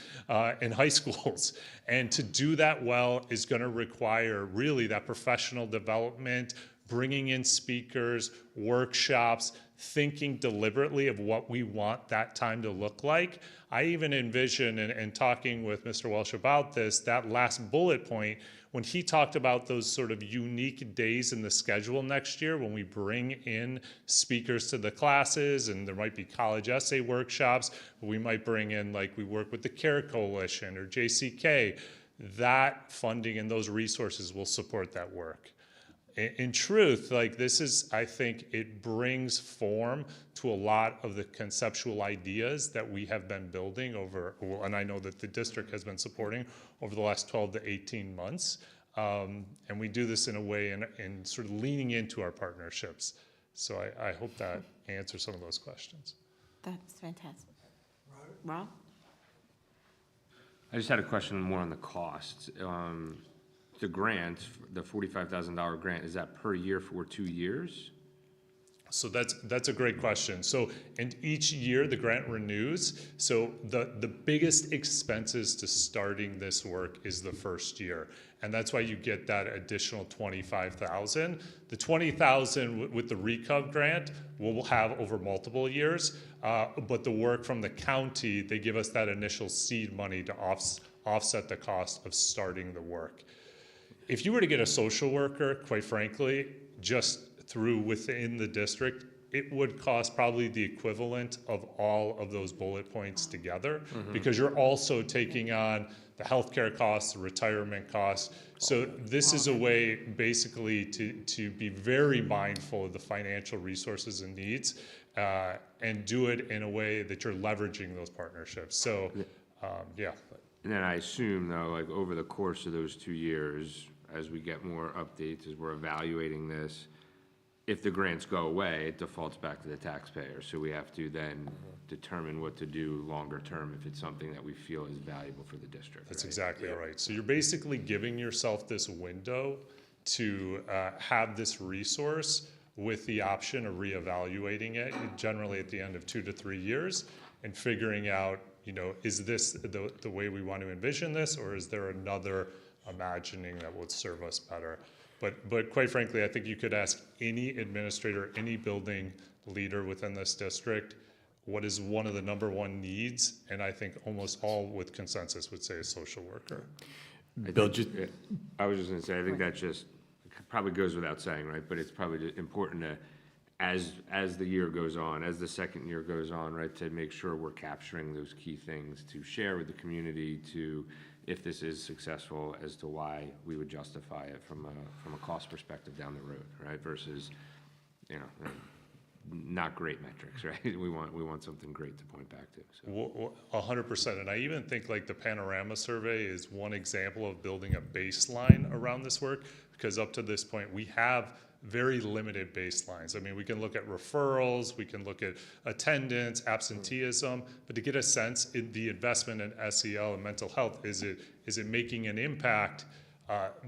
in high schools. And to do that well is going to require really that professional development, bringing in speakers, workshops, thinking deliberately of what we want that time to look like. I even envision, and talking with Mr. Welsh about this, that last bullet point, when he talked about those sort of unique days in the schedule next year, when we bring in speakers to the classes, and there might be college essay workshops, but we might bring in, like we work with the CARE Coalition or JCK, that funding and those resources will support that work. In truth, like this is, I think it brings form to a lot of the conceptual ideas that we have been building over, and I know that the district has been supporting over the last 12 to 18 months. And we do this in a way in sort of leaning into our partnerships. So I hope that answers some of those questions. That's fantastic. Rob? I just had a question more on the costs. The grant, the $45,000 grant, is that per year for 2 years? So that's a great question. So, and each year the grant renews. So the biggest expenses to starting this work is the first year. And that's why you get that additional $25,000. The $20,000 with the Recov grant we'll have over multiple years. But the work from the county, they give us that initial seed money to offset the cost of starting the work. If you were to get a social worker, quite frankly, just through within the district, it would cost probably the equivalent of all of those bullet points together, because you're also taking on the healthcare costs, the retirement costs. So this is a way basically to be very mindful of the financial resources and needs and do it in a way that you're leveraging those partnerships. So, yeah. And then I assume though, like over the course of those 2 years, as we get more updates, as we're evaluating this, if the grants go away, it defaults back to the taxpayer. So we have to then determine what to do longer term if it's something that we feel is valuable for the district. That's right? exactly right. So you're basically giving yourself this window to have this resource with the option of reevaluating it, generally at the end of 2 to 3 years, and figuring out, you know, is this the way we want to envision this, or is there another imagining that would serve us better? But quite frankly, I think you could ask any administrator, any building leader within this district, what is one of the #1 needs? And I think almost all with consensus would say a social worker. Bill, just, I was just gonna say, I think that just probably goes without saying, right? But it's probably important to, as the year goes on, as the second year goes on, right, to make sure we're capturing those key things to share with the community, to, if this is successful, as to why we would justify it from a cost perspective down the road, right? Versus, you know, not great metrics, right? We want something great to point back to. So. 100%. And I even think like the Panorama Survey is one example of building a baseline around this work, because up to this point we have very limited baselines. I mean, we can look at referrals, we can look at attendance, absenteeism, but to get a sense in the investment in SEL and mental health, is it making an impact?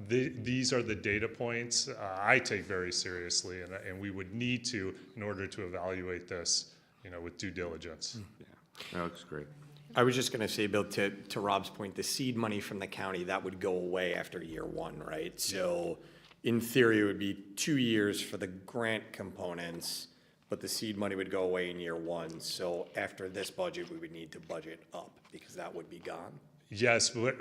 These are the data points I take very seriously, and we would need to in order to evaluate this, you know, with due diligence. Yeah, that looks great. I was just gonna say, Bill, to Rob's point, the seed money from the county, that would go away after year 1, right? So in theory, it would be 2 years for the grant components, but the seed money would go away in year 1. So after this budget, we would need to budget up because that would be gone. Yes, but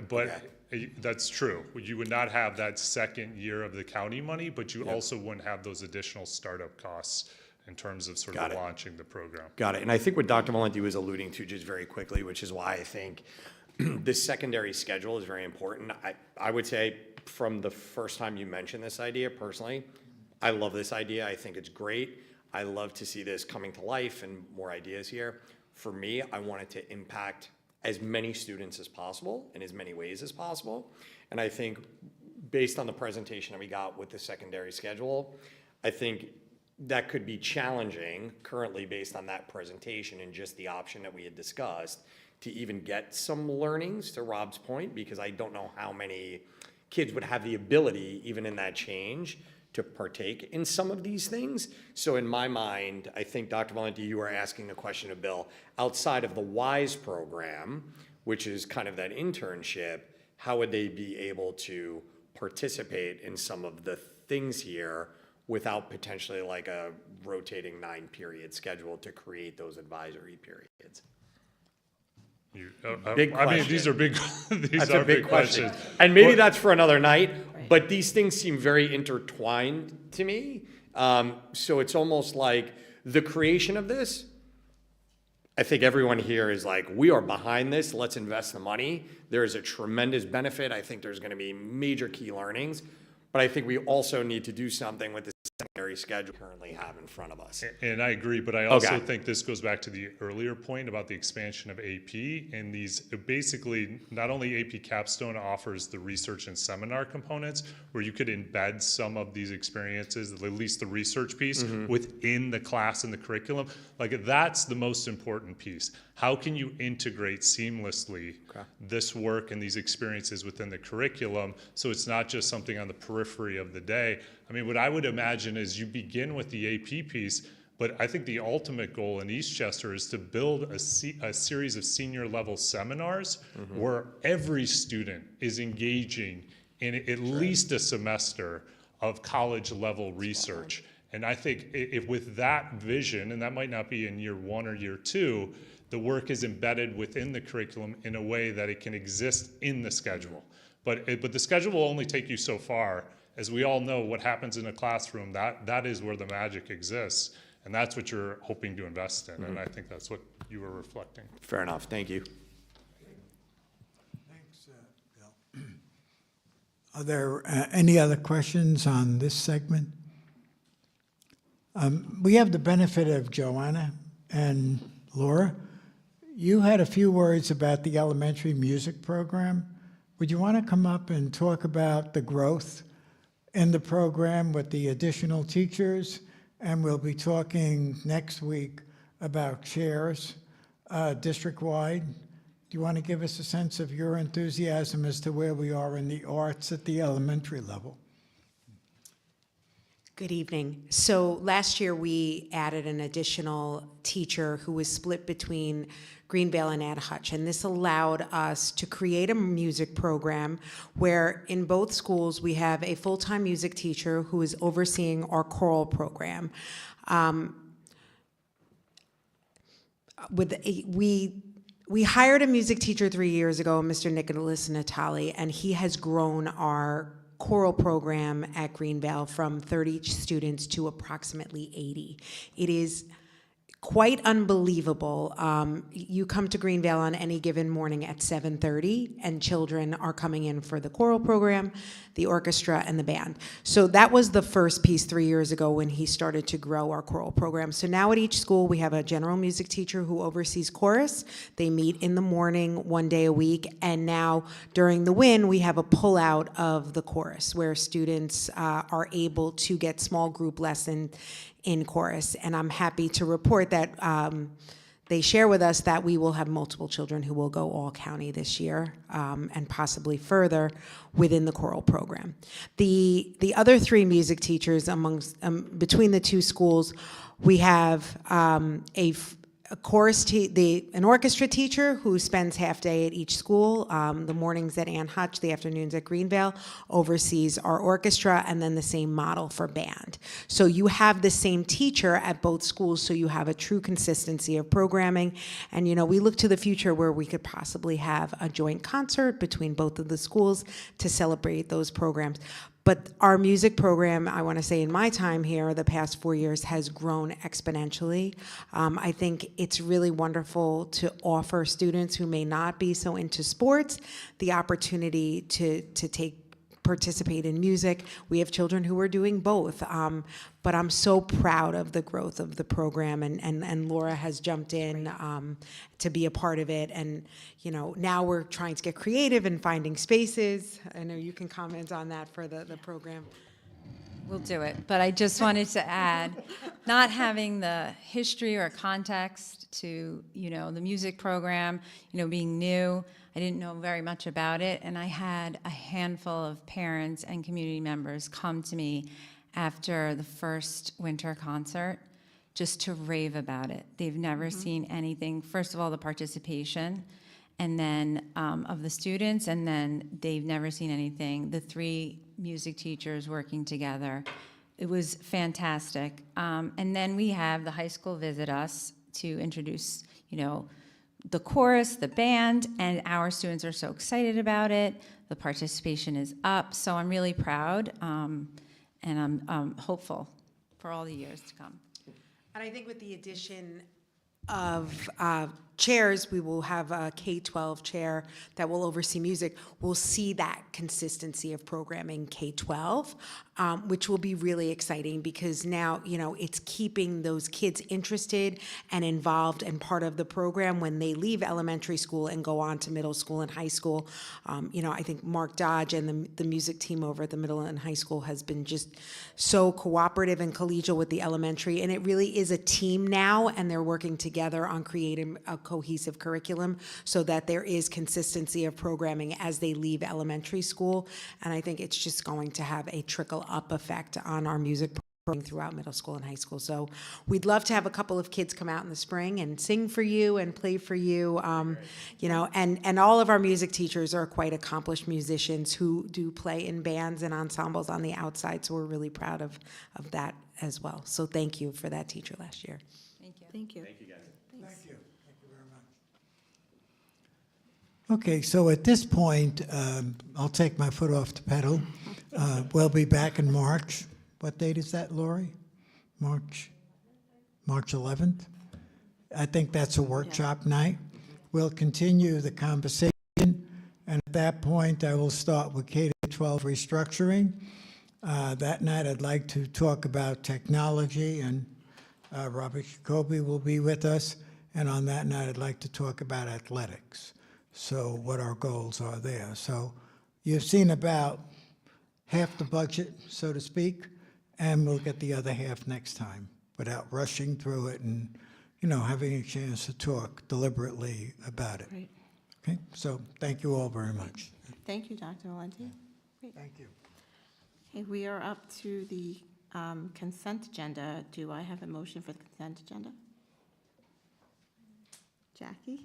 that's true. You would not have that second year of the county money, but you also wouldn't have those additional startup costs in terms of sort of launching the program. Got it. And I think what Dr. Valenti was alluding to just very quickly, which is why I think this secondary schedule is very important. I would say from the first time you mentioned this idea, personally, I love this idea. I think it's great. I love to see this coming to life and more ideas here. For me, I want it to impact as many students as possible in as many ways as possible. And I think based on the presentation that we got with the secondary schedule, I think that could be challenging currently based on that presentation and just the option that we had discussed to even get some learnings, to Rob's point, because I don't know how many kids would have the ability, even in that change, to partake in some of these things. So in my mind, I think, Dr. Valenti, you were asking the question of Bill, outside of the WISE program, which is kind of that internship, how would they be able to participate in some of the things here without potentially like a rotating 9-period schedule to create those advisory periods? Big I mean, question. these are big, these That's are a big questions. question. And maybe What- that's for another night, but these things seem very intertwined to me. So it's almost like the creation of this, I think everyone here is like, we are behind this, let's invest the money. There is a tremendous benefit. I think there's gonna be major key learnings, but I think we also need to do something with the secondary schedule we currently have in front of us. And I agree, but I also Okay. think this goes back to the earlier point about the expansion of AP and these, basically, not only AP Capstone offers the research and seminar components where you could embed some of these experiences, at least the research piece, within the class and the curriculum. Like, that's the most important piece. How can you integrate seamlessly this work and these experiences within the curriculum so it's not just something on the periphery of the day? I mean, what I would imagine is you begin with the AP piece, but I think the ultimate goal in Eastchester is to build a series of senior level seminars where every student is engaging in at least a semester of college level research. And I think if with that vision, and that might not be in year 1 or year 2, the work is embedded within the curriculum in a way that it can exist in the schedule. But the schedule will only take you so far. As we all know, what happens in a classroom, that is where the magic exists. And that's what you're hoping to invest in. And I think that's what you were reflecting. Fair enough, thank you. Thanks, Bill. Are there any other questions on this segment? We have the benefit of Joanna and Laura. You had a few words about the elementary music program. Would you want to come up and talk about the growth in the program with the additional teachers? And we'll be talking next week about chairs district-wide. Do you want to give us a sense of your enthusiasm as to where we are in the arts at the elementary level? Good evening. So last year we added an additional teacher who was split between Greenvale and Ad Hutch, and this allowed us to create a music program where in both schools we have a full-time music teacher who is overseeing our choral program. We hired a music teacher 3 years ago, Mr. Nicholas Natali, and he has grown our choral program at Greenvale from 30 students to approximately 80. It is quite unbelievable. You come to Greenvale on any given morning at 7:30, and children are coming in for the choral program, the orchestra, and the band. So that was the first piece 3 years ago when he started to grow our choral program. So now at each school, we have a general music teacher who oversees chorus. They meet in the morning 1 day a week, and now during the WIN, we have a pull-out of the chorus where students are able to get small group lesson in chorus. And I'm happy to report that they share with us that we will have multiple children who will go all county this year and possibly further within the choral program. The other 3 music teachers amongst between the 2 schools, we have a chorus an orchestra teacher who spends half day at each school. The mornings at Ann Hutch, the afternoons at Greenvale, oversees our orchestra, and then the same model for band. So you have the same teacher at both schools, so you have a true consistency of programming. And we look to the future where we could possibly have a joint concert between both of the schools to celebrate those programs. But our music program, I want to say in my time here, the past 4 years, has grown exponentially. I think it's really wonderful to offer students who may not be so into sports the opportunity to take participate in music. We have children who are doing both. But I'm so proud of the growth of the program, and Laura has jumped in to be a part of it. And, you know, now we're trying to get creative and finding spaces. I know you can comment on that for the program. We'll do it. But I just wanted to add, not having the history or context to, you know, the music program, you know, being new, I didn't know very much about it. And I had a handful of parents and community members come to me after the first winter concert just to rave about it. They've never seen anything, first of all, the participation, and then of the students, and then they've never seen anything. The 3 music teachers working together. It was fantastic. And then we have the high school visit us to introduce, you know, the chorus, the band, and our students are so excited about it. The participation is up, so I'm really proud, and I'm hopeful for all the years to come. And I think with the addition of chairs, we will have a K-12 chair that will oversee music. We'll see that consistency of programming K-12, which will be really exciting because now, you know, it's keeping those kids interested and involved and part of the program when they leave elementary school and go on to middle school and high school. You know, I think Mark Dodge and the music team over at the middle and high school has been just so cooperative and collegial with the elementary, and it really is a team now, and they're working together on creating a cohesive curriculum so that there is consistency of programming as they leave elementary school. And I think it's just going to have a trickle-up effect on our music programming throughout middle school and high school. So we'd love to have a couple of kids come out in the spring and sing for you and play for you. You know, and all of our music teachers are quite accomplished musicians who do play in bands and ensembles on the outside. So we're really proud of that as well. So thank you for that teacher last year. Thank you. Thank you. Thank you. Thank you very much. Okay, so at this point, I'll take my foot off the pedal. We'll be back in March. What date is that, Lori? March 11th? I think that's a workshop night. We'll continue the conversation, and at that point, I will start with K-12 restructuring. That night, I'd like to talk about technology, and Robert Jacoby will be with us. And on that night, I'd like to talk about athletics. So what our goals are there. So you've seen about half the budget, so to speak, and we'll get the other half next time without rushing through it and, you know, having a chance to talk deliberately about it. Great. Okay, so thank you all very much. Thank you, Dr. Valenti. Great. Thank you. Okay, we are up to the consent agenda. Do I have a motion for the consent agenda? Jackie?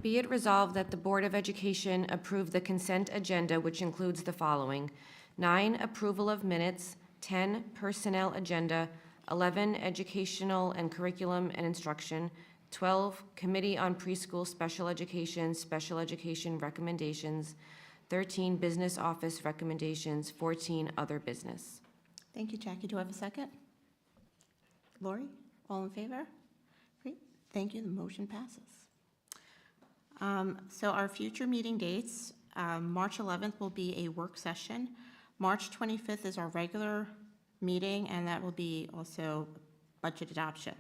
Be it resolved that the Board of Education approve the consent agenda, which includes the following: 9, approval of minutes; 10, personnel agenda; 11, educational and curriculum and instruction; 12, committee on preschool special education recommendations; 13, business office recommendations; 14, other business. Thank you, Jackie. Do I have a second? Lori? All in favor? Great. Thank you. The motion passes. So our future meeting dates, March 11th will be a work session. March 25th is our regular meeting, and that will be also budget adoption.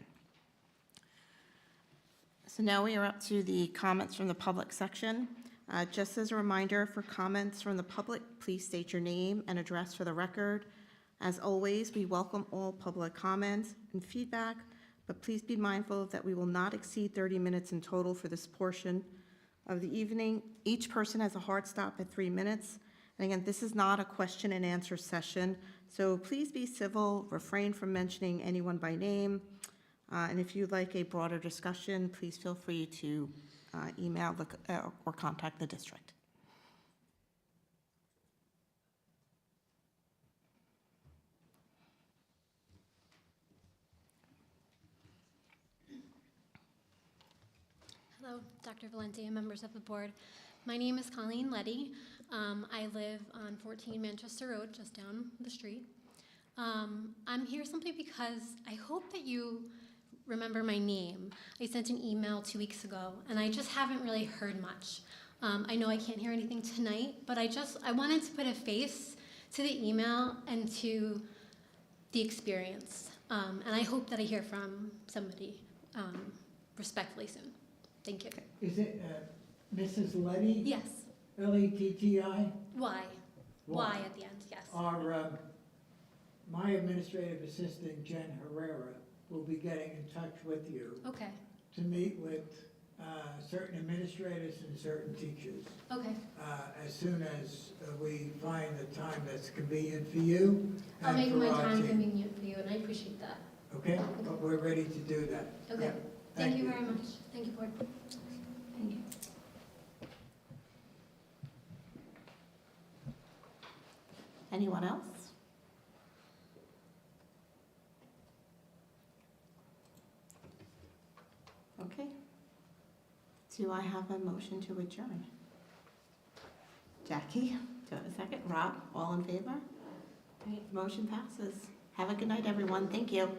So now we are up to the comments from the public section. Just as a reminder, for comments from the public, please state your name and address for the record. As always, we welcome all public comments and feedback, but please be mindful that we will not exceed 30 minutes in total for this portion of the evening. Each person has a hard stop at 3 minutes. And again, this is not a question and answer session, so please be civil, refrain from mentioning anyone by name. And if you'd like a broader discussion, please feel free to email or contact the district. Hello, Dr. Valenti and members of the board. My name is Colleen Letty. I live on 14 Manchester Road, just down the street. I'm here simply because I hope that you remember my name. I sent an email 2 weeks ago, and I just haven't really heard much. I know I can't hear anything tonight, but I wanted to put a face to the email and to the experience. And I hope that I hear from somebody respectfully soon. Thank you. Is it Mrs. Letty? Yes. L-E-T-T-I? Why? Why at the end, yes. My administrative assistant, Jen Herrera, will be getting in touch with you Okay, to meet with certain administrators and certain teachers. okay. As soon as we find the time that's convenient for you I'll and make for my our time team. convenient for you, and I appreciate that. Okay? But we're ready to do that. Okay. Yeah. Thank you very much. Thank you, Board. Thank you. Anyone else? Okay. Do I have a motion to adjourn? Jackie, do I have a second? Rob, all in favor? Great, motion passes. Have a good night, everyone. Thank you.